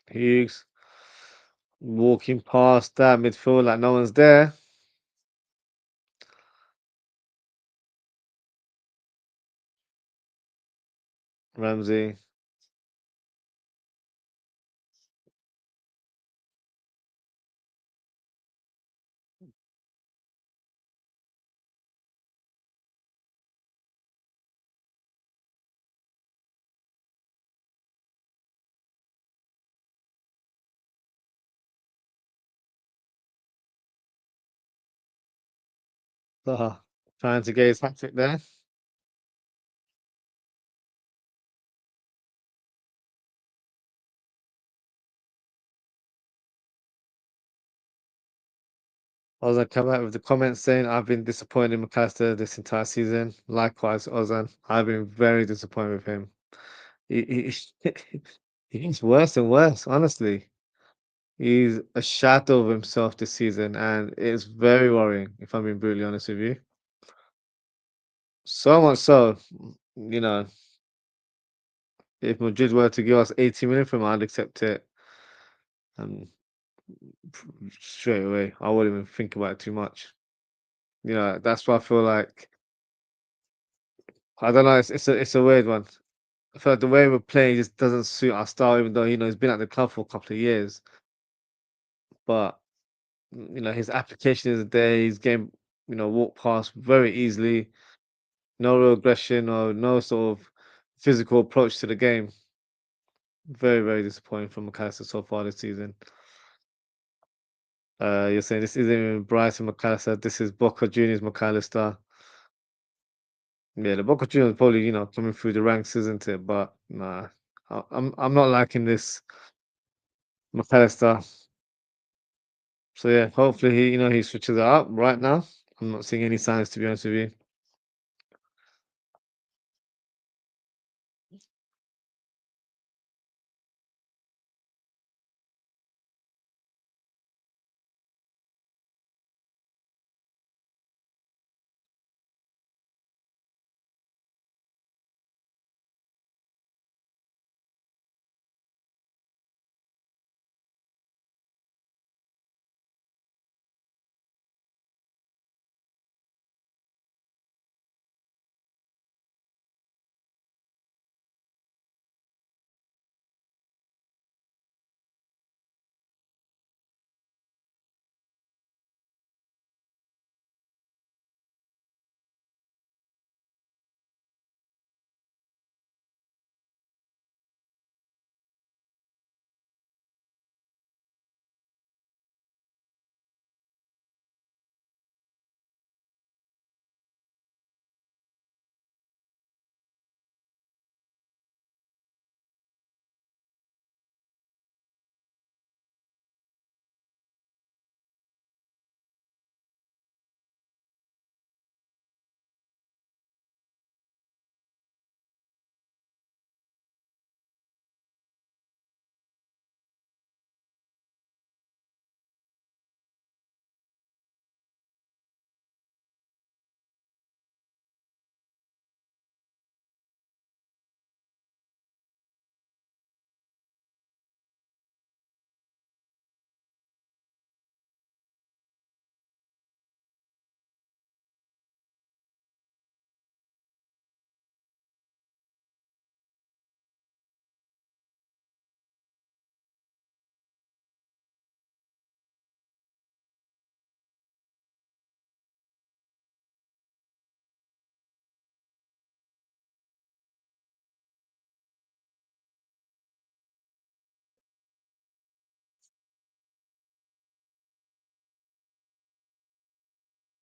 Hughes walking past that midfield like no one's there. Ramsey. Zaha trying to get his hat trick there. I was gonna come out with the comments saying I've been disappointed in McAllister this entire season. Likewise, Ozan, I've been very disappointed with him. He he's worse and worse, honestly. He's a shadow of himself this season, and it's very worrying, if I'm being brutally honest with you. So much so, you know, if Madrid were to give us 80 million from him, I'd accept it um, straight away. I wouldn't even think about it too much. That's why I feel like I don't know. It's a weird one. I feel like the way we're playing just doesn't suit our style, even though he's been at the club for a couple of years. But his application is there. His game, walk past very easily. No real aggression or no sort of physical approach to the game. Very, very disappointing from McAllister so far this season. You're saying this isn't even Bryson McAllister. This is Boca Juniors McAllister. Yeah, the Boca Juniors probably coming through the ranks, isn't it? But nah, I'm not liking this McAllister. So yeah, hopefully he switches it up right now. I'm not seeing any signs, to be honest with you.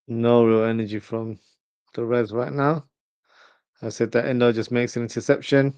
No real energy from the Reds right now. I said that Endo just makes an interception.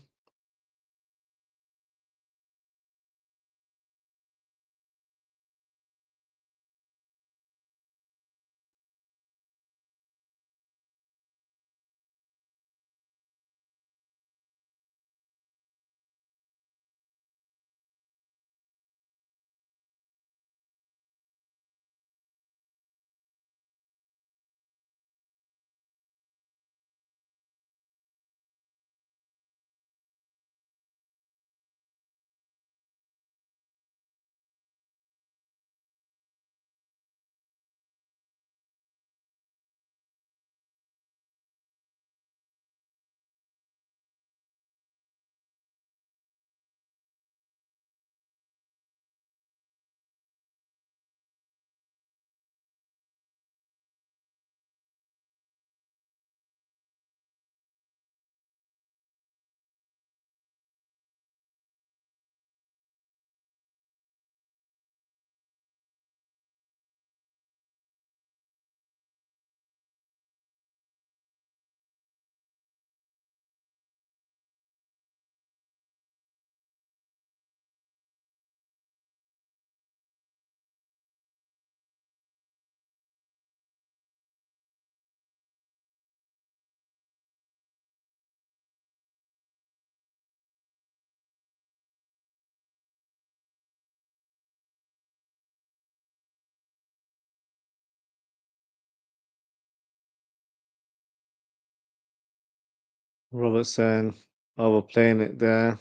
Robertson overplaying it there.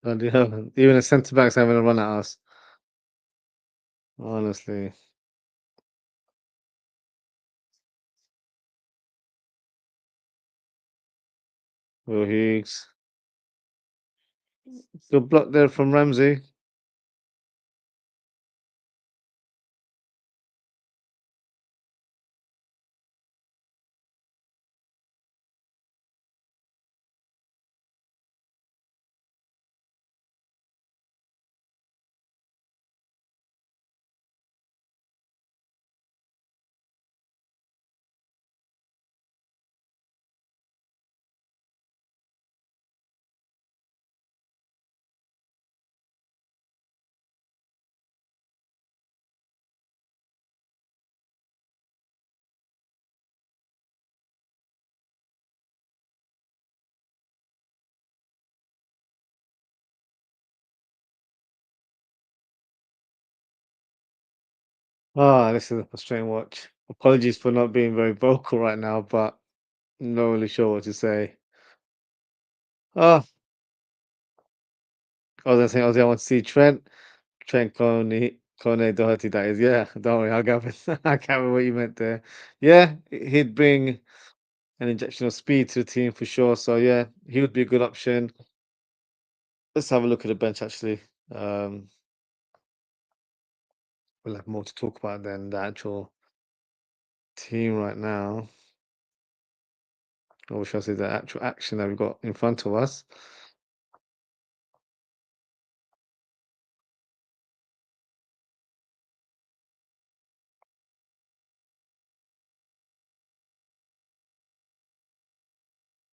Bloody hell. Even the centre backs having a run at us. Honestly. Will Hughes. Good block there from Ramsey. Ah, this is a frustrating watch. Apologies for not being very vocal right now, but not really sure what to say. Oh, I was gonna say, Ozzy, I want to see Trent Kone Doherty. That is, yeah. Don't worry, I'll gather. I gather what you meant there. Yeah, he'd bring an injection of speed to the team for sure. So yeah, he would be a good option. Let's have a look at the bench actually. Um, we'll have more to talk about than the actual team right now. Or shall I say the actual action that we've got in front of us.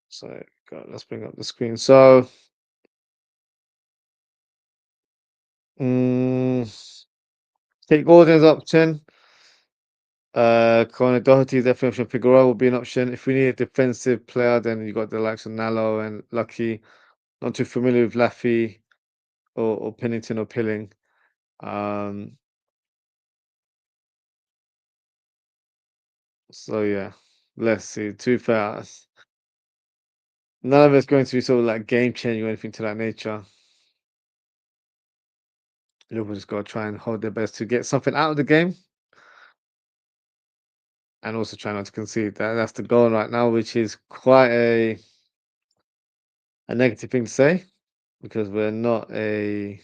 So let's bring up the screen. So mm, take Gordon's option. Connor Doherty, definitely option. Figueroa will be an option. If we need a defensive player, then you got the likes of Nallo and Lucky. Not too familiar with Laffy or Pennington or Pilling. Um, so yeah, let's see. Too fast. None of it's going to be sort of like game changing or anything to that nature. Liverpool just got to try and hold their best to get something out of the game and also try not to concede. That's the goal right now, which is quite a negative thing to say because we're not a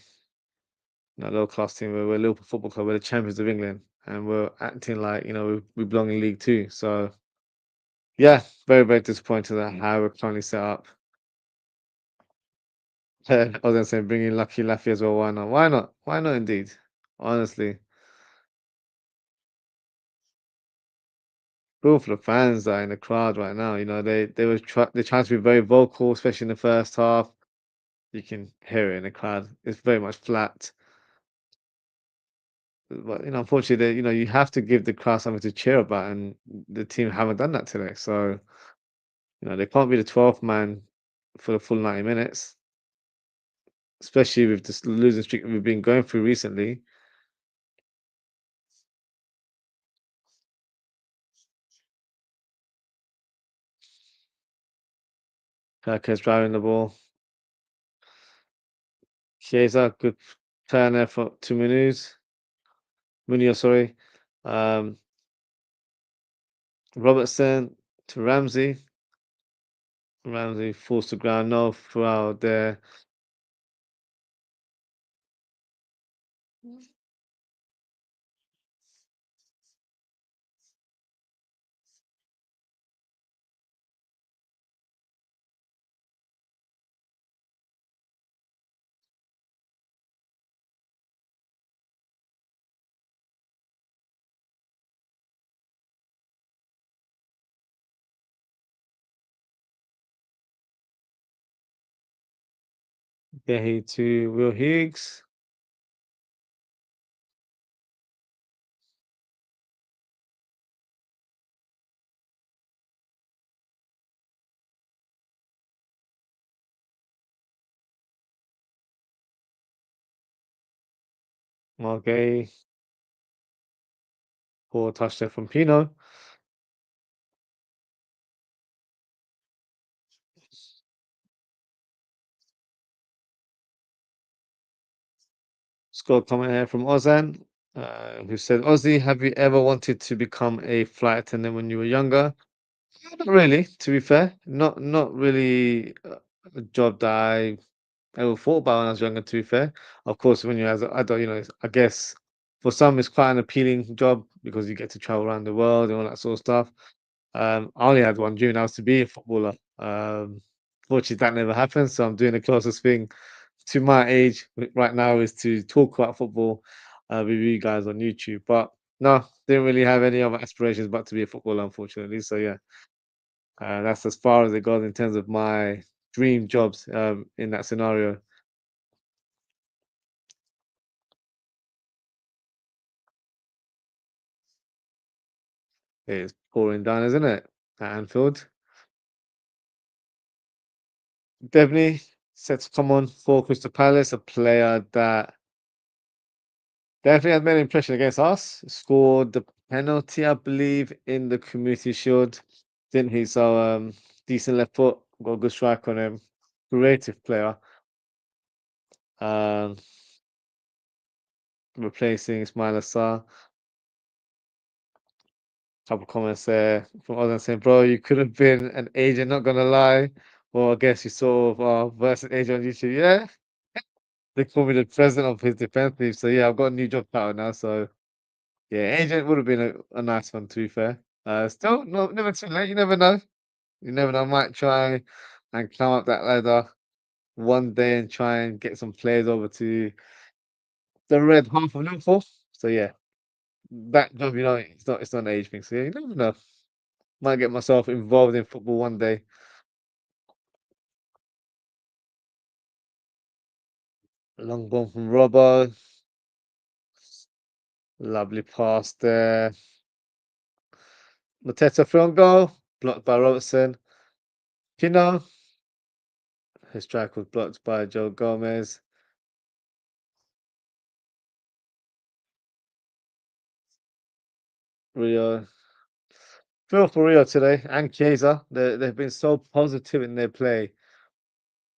low class team. We're a Liverpool Football Club. We're the champions of England, and we're acting like we belong in League Two. So yeah, very very disappointed at how we're currently set up. I was gonna say bring in Lucky Laffy as well. Why not? Why not? Why not? Indeed, honestly, cool for the fans that are in the crowd right now. They're trying to be very vocal, especially in the first half. You can hear it in the crowd. It's very much flat. But unfortunately, you have to give the crowd something to cheer about, and the team haven't done that today. So they can't be the 12th man for the full 90 minutes, especially with this losing streak that we've been going through recently. Kirker's driving the ball. Chiesa, good turn there to Munoz, sorry. Um, Robertson to Ramsey. Ramsey falls to ground. No foul there. Gehi to Will Hughes. Margay. Poor touch there from Pino. Score comment here from Ozan, who said, Ozzy, have you ever wanted to become a flight attendant when you were younger? Not really, to be fair. Not really a job that I ever thought about when I was younger, to be fair. Of course, when you're as an adult, I guess for some it's quite an appealing job because you get to travel around the world and all that sort of stuff. I only had one dream, that was to be a footballer. Fortunately, that never happened, so I'm doing the closest thing to my age right now is to talk about football with you guys on YouTube. But no, didn't really have any other aspirations but to be a footballer, unfortunately. So yeah, that's as far as it goes in terms of my dream jobs in that scenario. It's pouring down, isn't it? At Anfield. Definitely set to come on for Crystal Palace, a player that definitely has made an impression against us. Scored the penalty, I believe, in the Community Shield, didn't he? So decent left foot, got a good strike on him. Creative player. Um, replacing Ismail Assar. Couple comments there from others saying, "Bro, you could have been an agent. Not gonna lie." Well, I guess you sort of versus agent on YouTube. Yeah, they call me the president of his defense team. So yeah, I've got a new job title now. So yeah, agent would have been a nice one to be fair. Still, no, never too late. You never know. You never know. I might try and climb up that ladder one day and try and get some players over to the red half of Liverpool. So yeah, that job, it's not an age thing. So yeah, you never know. Might get myself involved in football one day. Long ball from Robbo. Lovely pass there. Mateta through on goal. Blocked by Robertson. Pino. His strike was blocked by Joe Gomez. Rio. Feel for Rio today and Chiesa. They've been so positive in their play.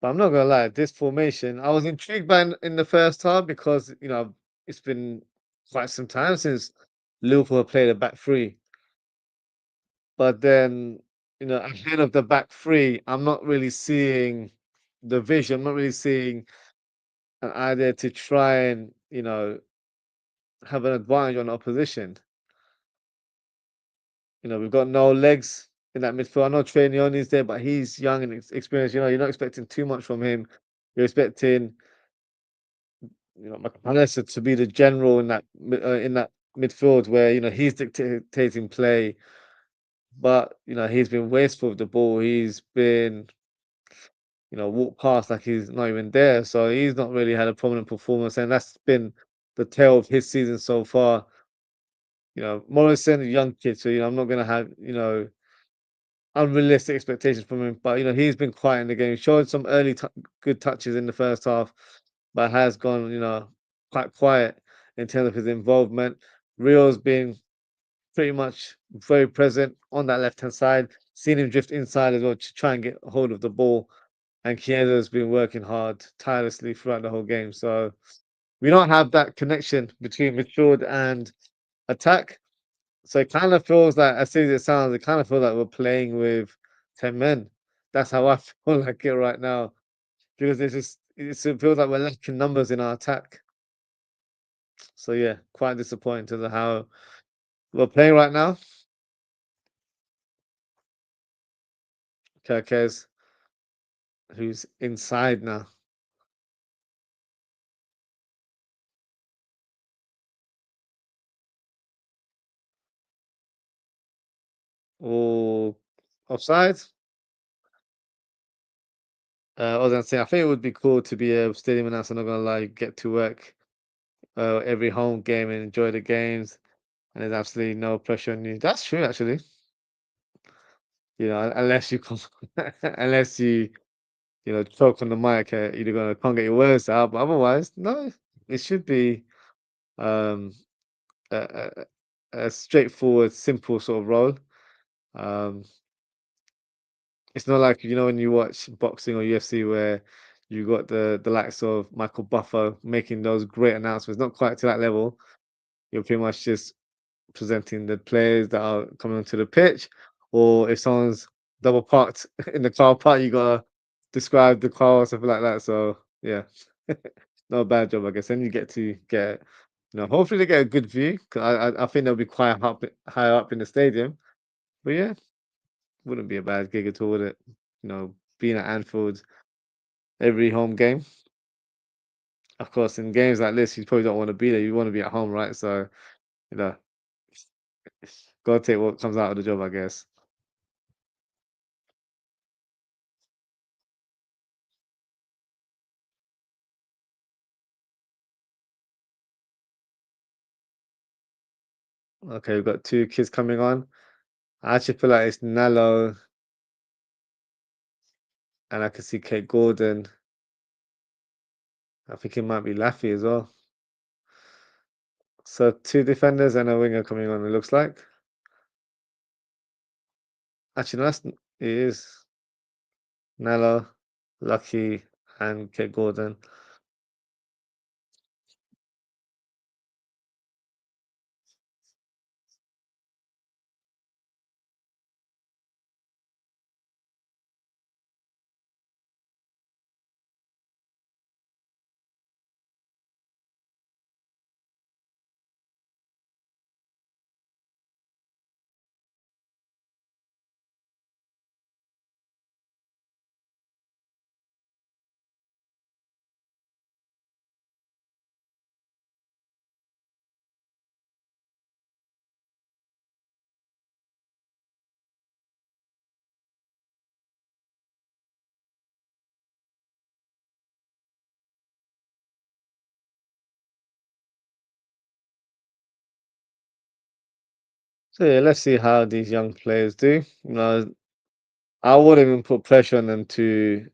But I'm not gonna lie, this formation, I was intrigued by in the first half because it's been quite some time since Liverpool have played a back three. But then, ahead of the back three, I'm not really seeing the vision. I'm not really seeing an idea to try and have an advantage on opposition. We've got no legs in that midfield. I know Trainioni's is there, but he's young and experienced. You're not expecting too much from him. You're expecting, McAllister to be the general in that midfield where he's dictating play, but he's been wasteful with the ball. He's been walked past like he's not even there. So he's not really had a prominent performance, and that's been the tale of his season so far. Morrison, a young kid, so I'm not gonna have unrealistic expectations from him. But he's been quiet in the game. He showed some early good touches in the first half, but has gone quite quiet in terms of his involvement. Rio's been pretty much very present on that left hand side. Seen him drift inside as well to try and get hold of the ball. And Chiesa's been working hard tirelessly throughout the whole game. So we don't have that connection between midfield and attack. So it kind of feels like, as silly as it sounds, it kind of feels like we're playing with 10 men. That's how I feel like it right now. Because it feels like we're lacking numbers in our attack. So yeah, quite disappointed to how we're playing right now. Kerkez, who's inside now. Oh, offside? I was gonna say, I think it would be cool to be a stadium announcer. Not gonna lie, get to work every home game and enjoy the games, and there's absolutely no pressure on you. That's true, actually. You know, unless you come, unless you choke on the mic, you're gonna can't get your words out. But otherwise, no, it should be um, a, a straightforward, simple sort of role. Um, it's not like when you watch boxing or UFC where you got the likes of Michael Buffer making those great announcements. Not quite to that level. You're pretty much just presenting the players that are coming onto the pitch, or if someone's double parked in the car park, you gotta describe the car or something like that. So yeah, not a bad job, I guess. And you get to get, hopefully they get a good view. 'Cause I think they'll be quite high up in the stadium. But yeah, wouldn't be a bad gig at all, would it? Being at Anfield every home game. Of course, in games like this, you probably don't want to be there. You want to be at home, right? So, you know, gotta take what comes out of the job, I guess. Okay, we've got two kids coming on. I actually feel like it's Nalo, and I can see Kate Gordon. I think it might be Laffy as well. So two defenders and a winger coming on, it looks like. Actually, no, it is Nalo, Lucky, and Kate Gordon. So yeah, let's see how these young players do. I wouldn't even put pressure on them to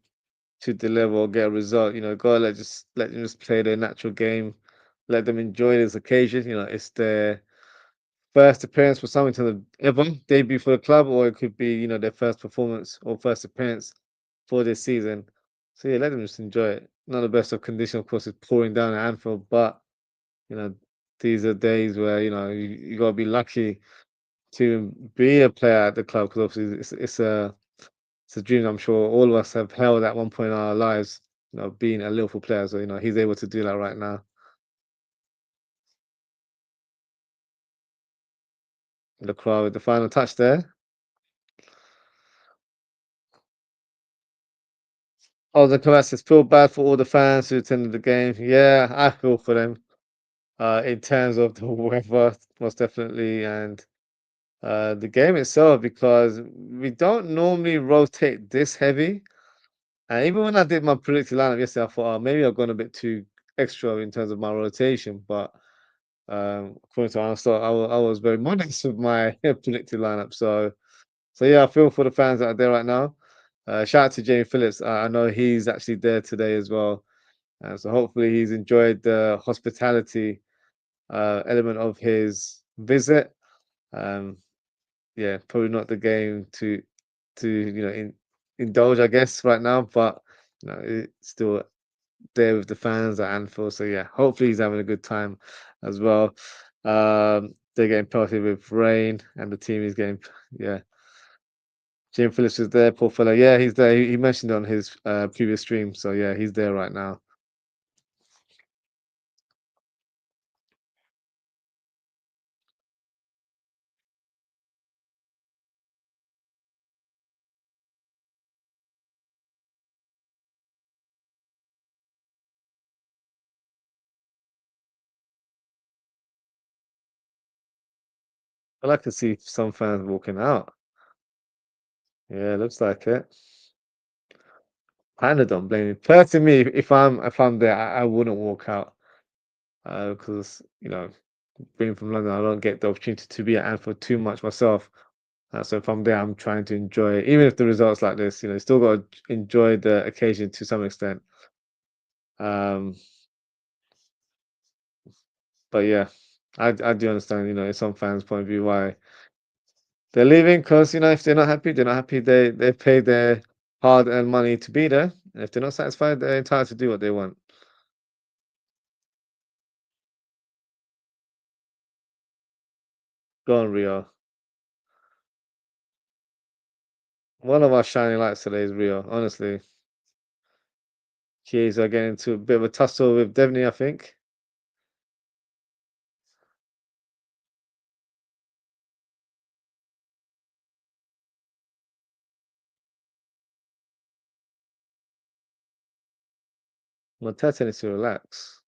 deliver or get a result. Go let them just play their natural game. Let them enjoy this occasion. It's their first appearance for something to the ever debut for the club, or it could be their first performance or first appearance for this season. So yeah, let them just enjoy it. Not the best of condition, of course, it's pouring down at Anfield, but you know these are days where you gotta be lucky to be a player at the club because obviously it's a dream I'm sure all of us have held at one point in our lives. Being a Liverpool player, so he's able to do that right now. The crowd with the final touch there. Oh, the Kovacic, feel bad for all the fans who attended the game. Yeah, I feel for them. In terms of the weather, most definitely, and the game itself, because we don't normally rotate this heavy. And even when I did my predicted lineup yesterday, I thought, oh, maybe I've gone a bit too extra in terms of my rotation. But according to Arsenal, I was very modest with my predicted lineup. So yeah, I feel for the fans that are there right now. Shout out to Jamie Phillips. I know he's actually there today as well. So hopefully he's enjoyed the hospitality element of his visit. Um, yeah, probably not the game to indulge, I guess, right now, but it's still there with the fans at Anfield. So yeah, hopefully he's having a good time as well. They're getting pelted with rain, and the team is getting yeah. Jim Phillips is there, poor fella. Yeah, he's there. He mentioned on his previous stream. So yeah, he's there right now. I like to see some fans walking out. Yeah, looks like it. I don't blame you. Personally, if I'm there, I wouldn't walk out because being from London, I don't get the opportunity to be at Anfield too much myself. So if I'm there, I'm trying to enjoy it, even if the results like this. Still got to enjoy the occasion to some extent. Um, but yeah, I do understand. In some fans' point of view, why they're leaving because if they're not happy, they're not happy. They pay their hard-earned money to be there. And if they're not satisfied, they're entitled to do what they want. Go on, Rio. One of our shining lights today is Rio. Honestly, Keys are getting into a bit of a tussle with Devney, I think. Monteta needs to relax.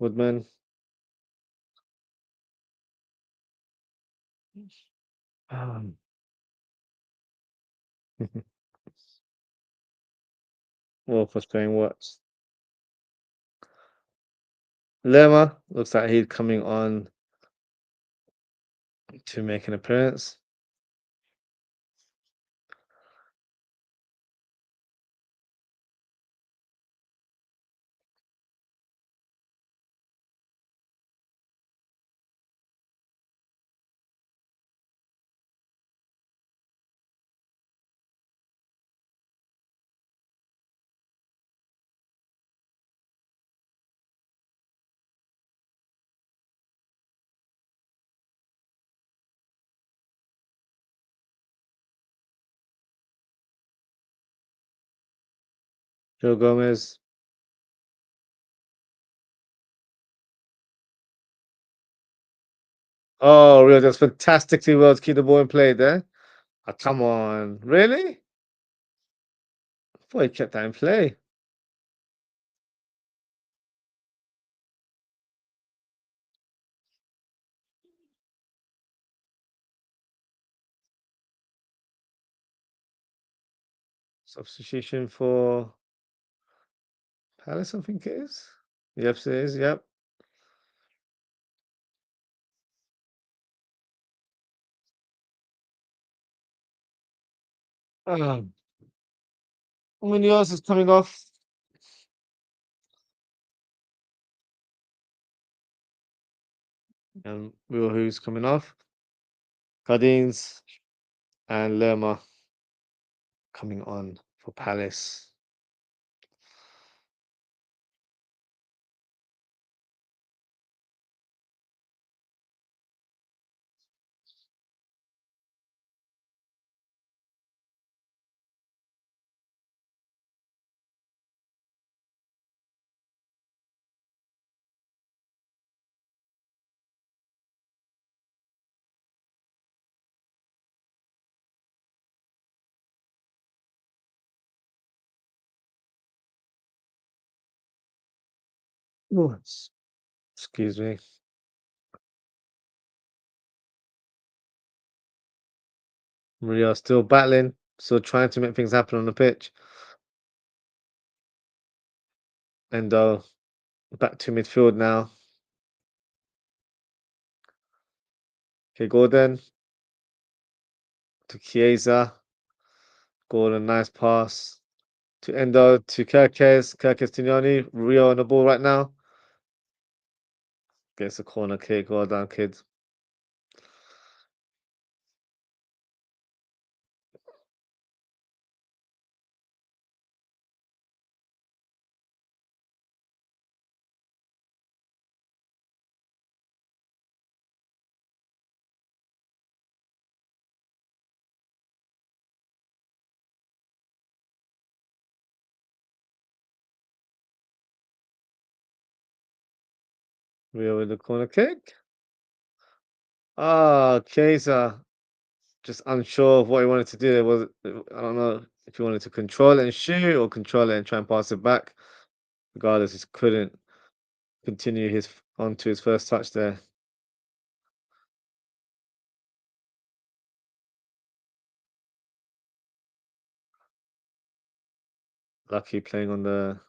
Woodman. Um, Wolf was playing what? Lerma looks like he's coming on to make an appearance. Joe Gomez. Oh, Rio does fantastically well to keep the ball in play there. Oh, come on. Really? I thought he kept that in play. Substitution for Palace, I think it is. Yep, it is. Yep. Um, Munoz is coming off. And Rio who's coming off. Cardines and Lerma coming on for Palace. Oh, excuse me. Rio still battling, still trying to make things happen on the pitch. Endo back to midfield now. Okay, Gordon to Chiesa. Gordon, nice pass to Endo to Kirkes. Kirkes to Nyoni. Rio on the ball right now. Gets a corner kick. Well done, kids. Real with the corner kick. Ah, Kaiser just unsure of what he wanted to do. There was I don't know if he wanted to control it and shoot or control it and try and pass it back. Regardless, he couldn't continue his onto his first touch there. Lucky playing on the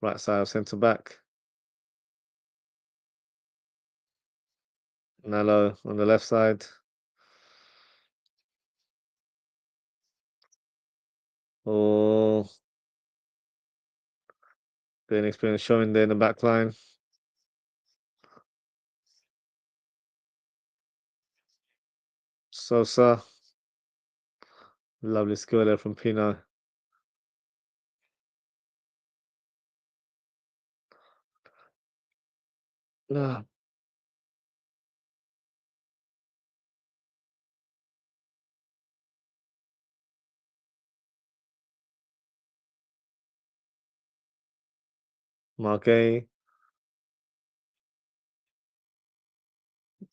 right side of centre back. Nello on the left side. Oh, the inexperience showing there in the back line. Sosa. Lovely skill there from Pino. Ah, Marquez.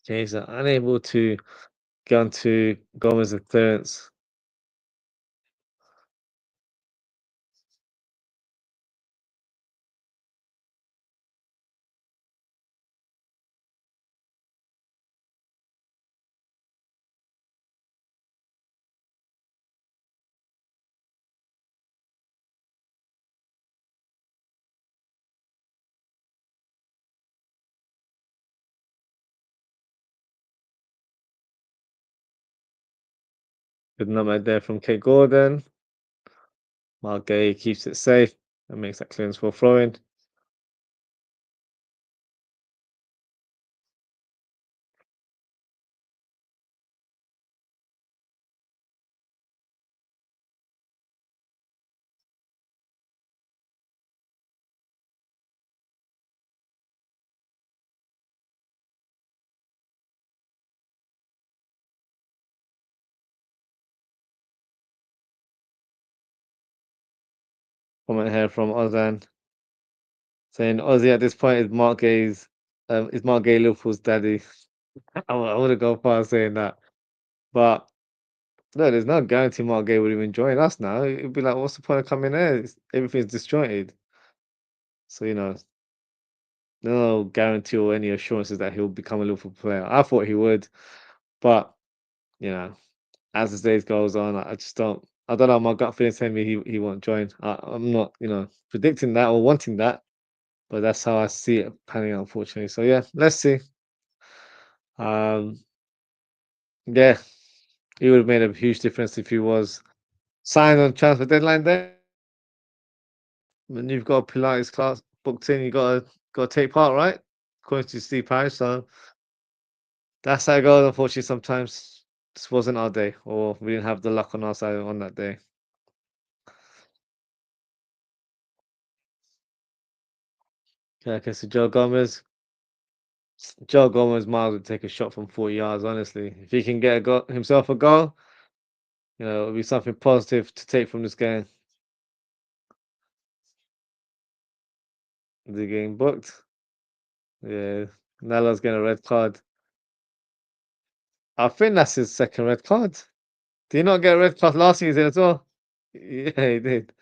James are unable to get onto Gomez's clearance. Good number there from K. Gordon. Marquez keeps it safe and makes that clearance for throwing. Comment here from Ozan saying Ozzie at this point is Mark Gay Liverpool's daddy. I wouldn't go far as saying that. But no, there's no guarantee Mark Gay would even join us now. It'd be like, what's the point of coming here? Everything's disjointed. So, no guarantee or any assurances that he'll become a Liverpool player. I thought he would, but you know, as the days goes on, I just don't. I don't know. My gut feeling telling me he won't join. I'm not, predicting that or wanting that, but that's how I see it panning out, unfortunately. So yeah, let's see. Um, yeah, he would have made a huge difference if he was signed on transfer deadline day. When you've got a Pilates class booked in, you gotta take part, right? According to Steve Parish. So that's how it goes. Unfortunately, sometimes this wasn't our day, or we didn't have the luck on our side on that day. Okay, so Joe Gomez. Joe Gomez might as well take a shot from 40 yards, honestly. If he can get himself a goal, it'll be something positive to take from this game. The game booked. Yeah, Nala's getting a red card. I think that's his second red card. Did he not get a red card last season as well? Yeah, he did.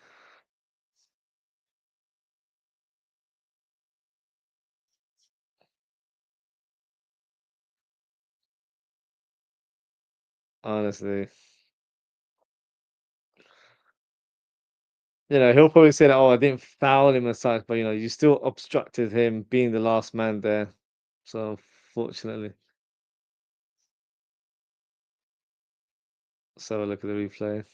Honestly. He'll probably say that, oh, I didn't foul him as such, but you still obstructed him being the last man there. So fortunately. Let's have a look at the replay.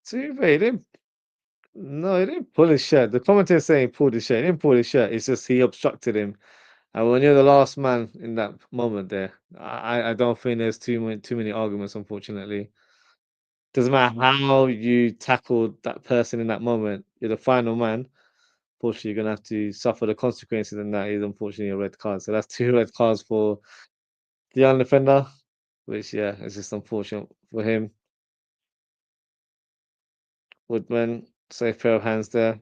See, he didn't. No, he didn't pull his shirt. The commentator saying he pulled his shirt. He didn't pull his shirt. It's just he obstructed him. And when you're the last man in that moment there, I don't think there's too many arguments, unfortunately. Doesn't matter how you tackled that person in that moment, you're the final man. Unfortunately, you're gonna have to suffer the consequences, and that is unfortunately a red card. So that's two red cards for the young defender, which yeah, it's just unfortunate for him. Woodman, safe pair of hands there.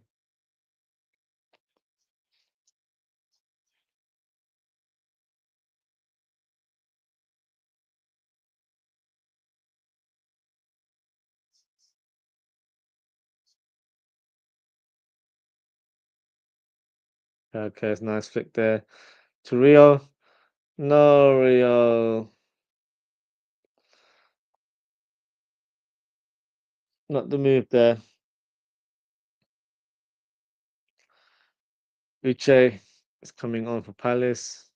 Okay, it's a nice flick there to Rio. No, Rio. Not the move there. Uche is coming on for Palace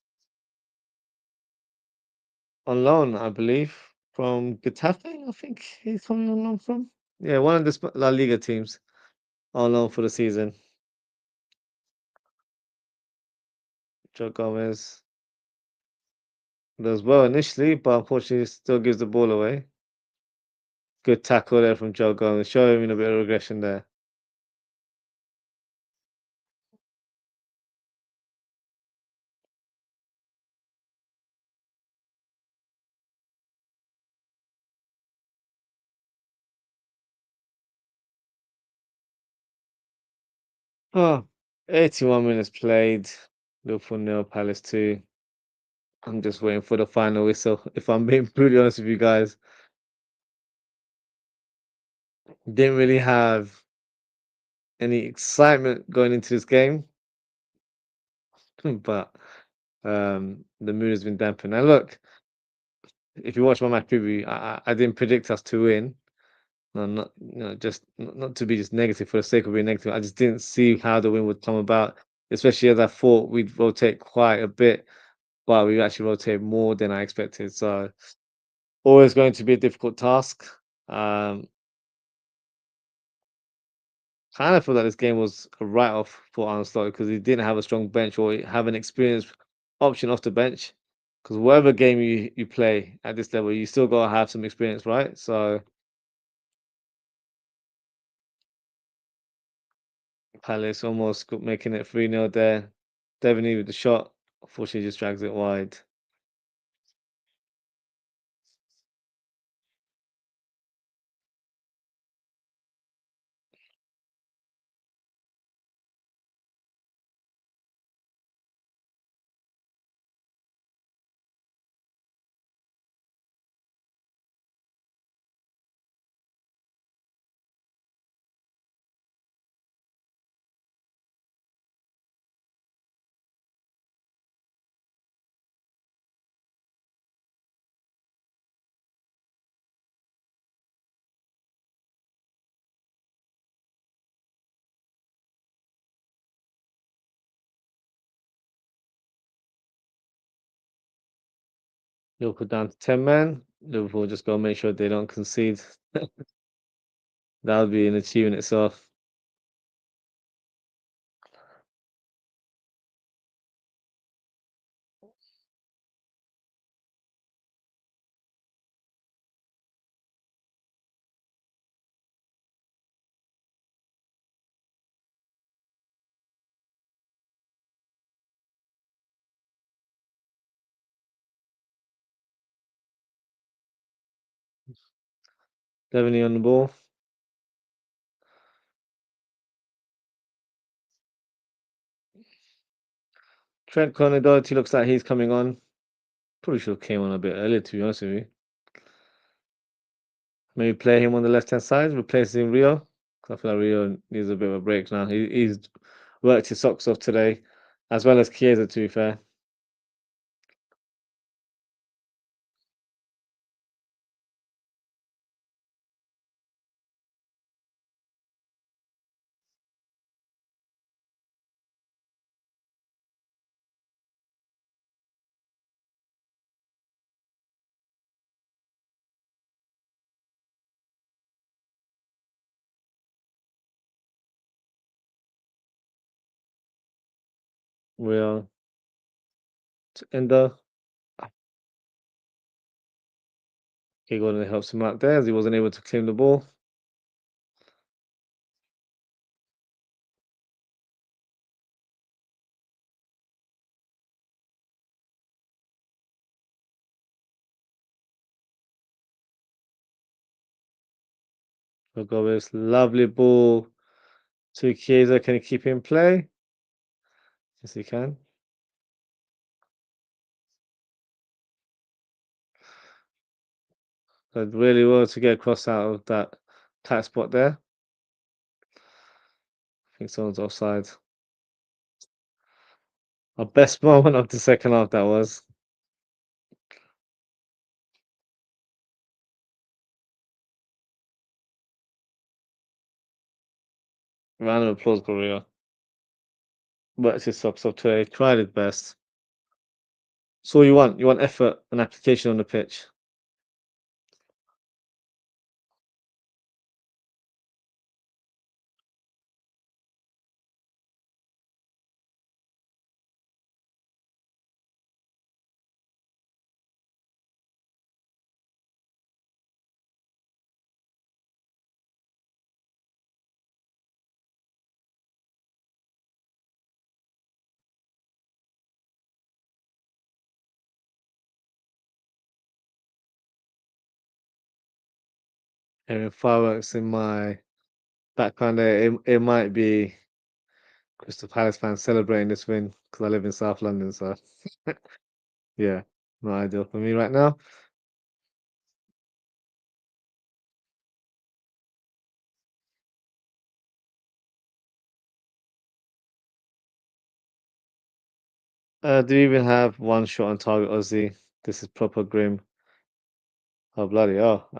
on loan, I believe, from Getafe. I think he's coming on loan from. Yeah, one of the La Liga teams on loan for the season. Joe Gomez does well initially, but unfortunately still gives the ball away. Good tackle there from Joe Gomez, showing a bit of regression there. Oh, 81 minutes played. Liverpool nil, Palace 2. I'm just waiting for the final whistle. If I'm being brutally honest with you guys, didn't really have any excitement going into this game, but the mood has been dampened. And look, if you watch my match preview, I didn't predict us to win. No, not just not to be just negative for the sake of being negative. I just didn't see how the win would come about, especially as I thought we'd rotate quite a bit, but we actually rotated more than I expected. So always going to be a difficult task. Um, Kind of feel like this game was a write-off for Arne Slot because he didn't have a strong bench or have an experienced option off the bench. Because whatever game you play at this level, you still gotta have some experience, right? So Palace almost making it 3-0 there. Devaney with the shot. Unfortunately, just drags it wide. Liverpool down to 10 men. Liverpool just gotta make sure they don't concede. That would be an achievement itself. Devaney on the ball. Trent Alexander-Arnold looks like he's coming on. Probably should have came on a bit earlier, to be honest with you. Maybe play him on the left hand side, replacing Rio. 'Cause I feel like Rio needs a bit of a break now. He's worked his socks off today, as well as Chiesa, to be fair. Rio to Endo. He got helps him out there as he wasn't able to claim the ball. Gomez, lovely ball to Chiesa. Can he keep him in play? Yes, he can. Did really well to get across out of that tight spot there. I think someone's offside. A best moment of the second half that was. Round of applause, Korea. Worked his socks off today, tried his best. So you want? You want effort and application on the pitch. Hearing fireworks in my background there, it might be Crystal Palace fans celebrating this win because I live in South London, so yeah, not ideal for me right now. Do you even have one shot on target, Ozzy? This is proper grim. Oh, bloody hell.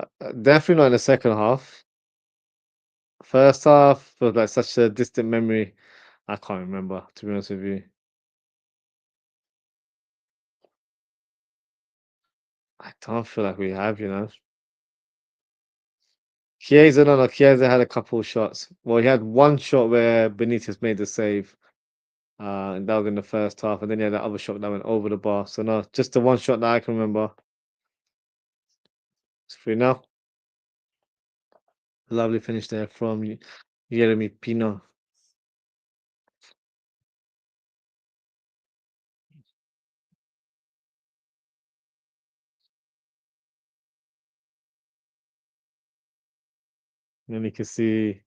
Definitely not in the second half. First half was like such a distant memory. I can't remember, to be honest with you. I don't feel like we have, you know. Chiesa, no, no, Chiesa had a couple shots. Well, he had one shot where Benitez made the save, and that was in the first half, and then he had that other shot that went over the bar. So no, just the one shot that I can remember. It's free now. Lovely finish there from Jeremy Pino. And then you can see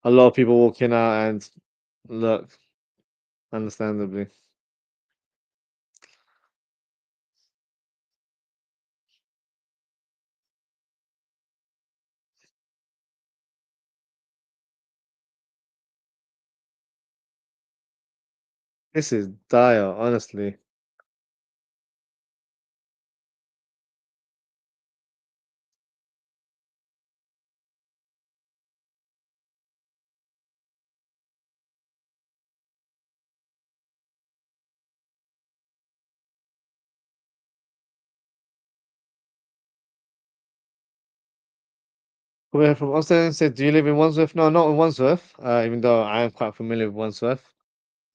a lot of people walking out and look, understandably. This is dire, honestly. We're from Austin said, do you live in Wandsworth? No, not in Wandsworth, even though I am quite familiar with Wandsworth.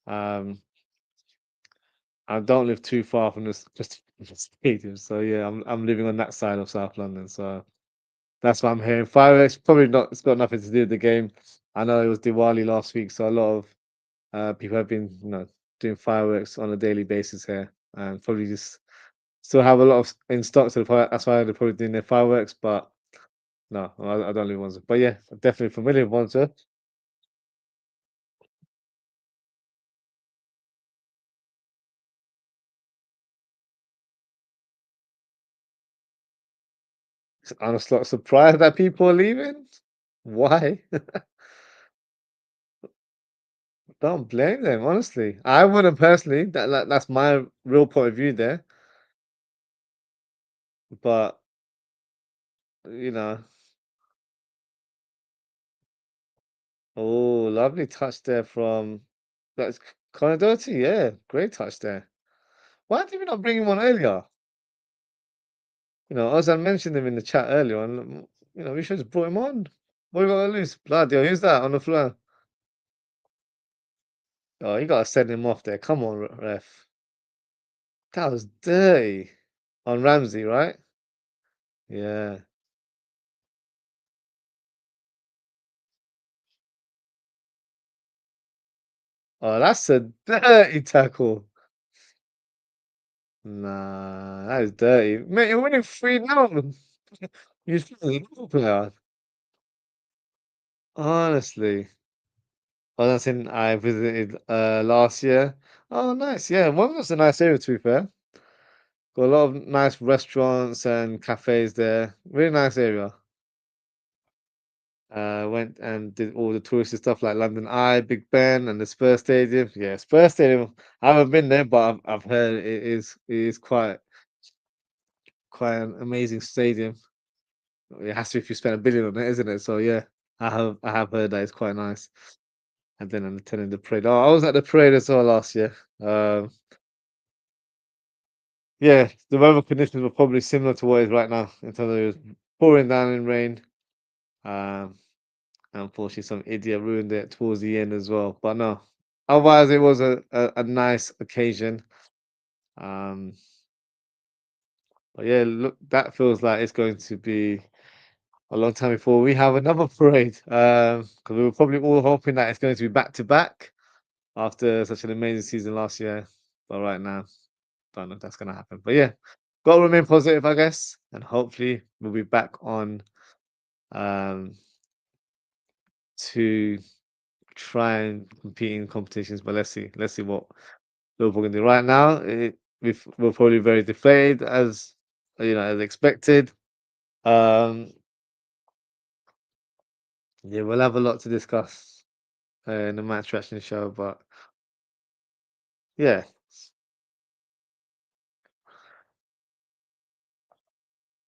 Um, I don't live too far from this just the stadium. So yeah, I'm living on that side of South London. So that's what I'm hearing. Fireworks probably not. It's got nothing to do with the game. I know it was Diwali last week, so a lot of people have been doing fireworks on a daily basis here, and probably just still have a lot of in stock. So that's why they're probably doing their fireworks. But no, I don't live in Wandsworth. But yeah, I'm definitely familiar with Wandsworth. I'm just not surprised that people are leaving. Why? Don't blame them, honestly. I wouldn't personally. That's my real point of view there. But you know, oh, lovely touch there from that's Connor Doherty. Yeah, great touch there. Why did we not bring him on earlier? As I mentioned him in the chat earlier, and we should have brought him on. What we got to lose? Bloody hell, who's that on the floor? Oh, you gotta send him off there. Come on, ref. That was dirty on Ramsey, right? Yeah. Oh, that's a dirty tackle. Nah, that is dirty. Mate, you're winning 3-0. You're still a Liverpool player. Honestly. Oh, that's in I visited last year. Oh, nice. Yeah, one was a nice area to be fair. Got a lot of nice restaurants and cafes there. Really nice area. Went and did all the touristy stuff like London Eye, Big Ben, and the Spurs Stadium. Yeah, Spurs Stadium. I haven't been there, but I've heard it is quite an amazing stadium. It has to if you spend 1 billion on it, isn't it? So yeah, I have heard that it's quite nice. And then I'm attending the parade. Oh, I was at the parade as well last year. Yeah, the weather conditions were probably similar to what it is right now in terms of it was pouring down in rain. Um, and unfortunately, some idiot ruined it towards the end as well. But no, otherwise, it was a nice occasion. Um, but yeah, look, that feels like it's going to be a long time before we have another parade. Because we were probably all hoping that it's going to be back to back after such an amazing season last year. But right now, don't know if that's going to happen. But yeah, got to remain positive, I guess, and hopefully we'll be back on um, to try and compete in competitions. But let's see what Liverpool can do. Right now, we're probably very deflated as as expected. Um, yeah, we'll have a lot to discuss in the match reaction show, but yeah.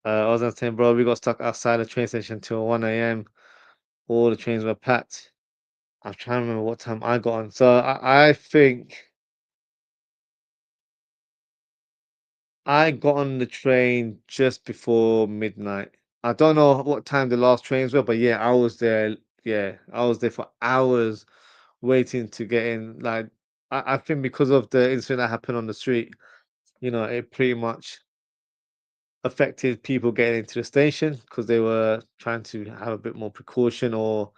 I was saying, bro, we got stuck outside the train station till 1 a.m. All the trains were packed. I'm trying to remember what time I got on. So I think I got on the train just before midnight. I don't know what time the last trains were, but yeah, I was there. Yeah, I was there for hours waiting to get in. Like, I think because of the incident that happened on the street, it pretty much affected people getting into the station because they were trying to have a bit more precaution, or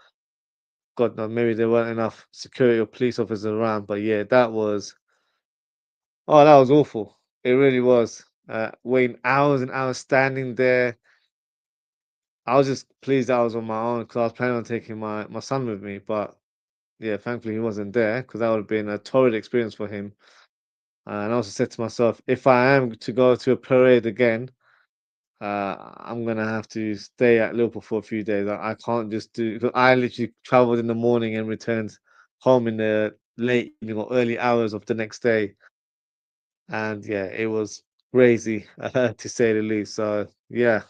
God knows, maybe there weren't enough security or police officers around. But yeah, that was awful. It really was. Waiting hours and hours standing there. I was just pleased that I was on my own because I was planning on taking my son with me. But yeah, thankfully he wasn't there because that would have been a torrid experience for him. And I also said to myself, if I am to go to a parade again, I'm gonna have to stay at Liverpool for a few days. I can't just do because I literally traveled in the morning and returned home in the late evening or early hours of the next day. And yeah, it was crazy to say the least. So yeah,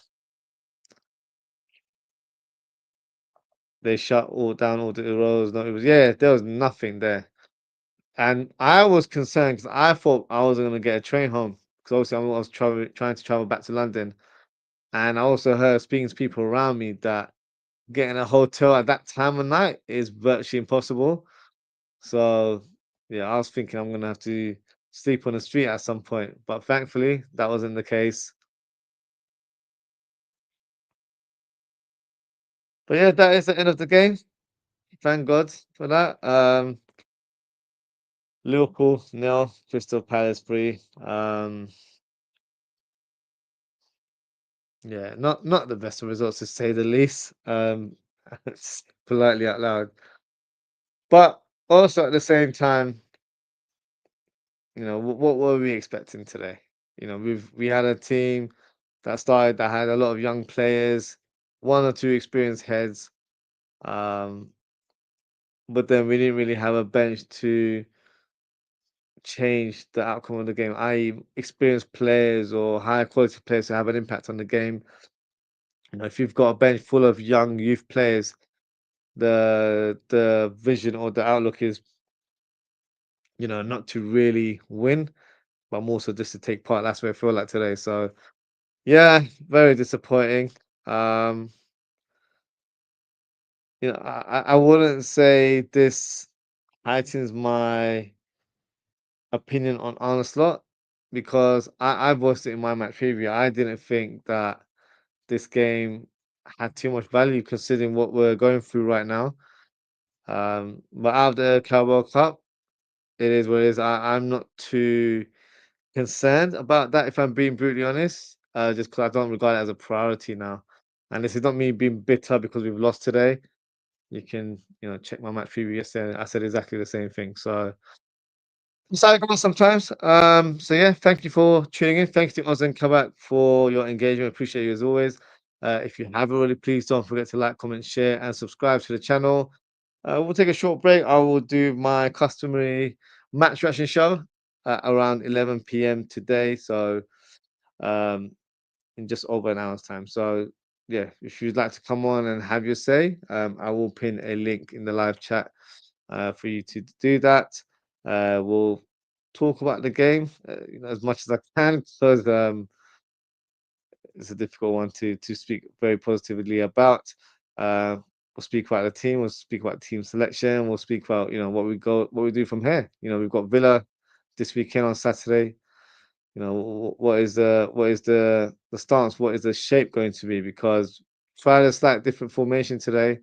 they shut all down all the roads. No, it was yeah, there was nothing there, and I was concerned because I thought I was gonna get a train home because obviously I was trying to travel back to London, and I also heard speaking to people around me that getting a hotel at that time of night is virtually impossible. So yeah, I was thinking I'm gonna have to sleep on the street at some point, but thankfully that wasn't the case. But yeah, that is the end of the game. Thank God for that. Liverpool nil, Crystal Palace 3. Yeah, not the best of results to say the least. Politely out loud, but also at the same time, what were we expecting today? We had a team that had a lot of young players, one or two experienced heads, um, but then we didn't really have a bench to change the outcome of the game, i.e., experienced players or higher quality players to have an impact on the game. If you've got a bench full of young youth players, the vision or the outlook is, not to really win, but more so just to take part. That's what I feel like today. So yeah, very disappointing. Um, I wouldn't say this heightens my opinion on Arne because I voiced it in my match preview. I didn't think that this game had too much value considering what we're going through right now. But out of the Carabao Cup, it is what it is. I'm not too concerned about that, if I'm being brutally honest, just because I don't regard it as a priority now. And this is not me being bitter because we've lost today. You can, check my match preview yesterday. I said exactly the same thing. So it's how it goes sometimes. So yeah, thank you for tuning in. Thanks to Oz and Kabak for your engagement. Appreciate you as always. If you have already, please don't forget to like, comment, share, and subscribe to the channel. We'll take a short break. I will do my customary match reaction show around 11 p.m. today. So um, in just over an hour's time. So yeah, if you'd like to come on and have your say, I will pin a link in the live chat for you to do that. We'll talk about the game as much as I can because it's a difficult one to speak very positively about. Uh, we'll speak about the team. We'll speak about team selection. We'll speak about what we do from here. We've got Villa this weekend on Saturday. What is the stance? What is the shape going to be? Because tried a slight different formation today,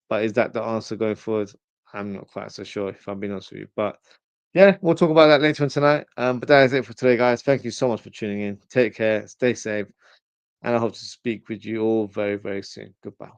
but is that the answer going forward? I'm not quite so sure if I'm being honest with you. But yeah, we'll talk about that later on tonight. But that is it for today, guys. Thank you so much for tuning in. Take care, stay safe, and I hope to speak with you all very, very soon. Goodbye.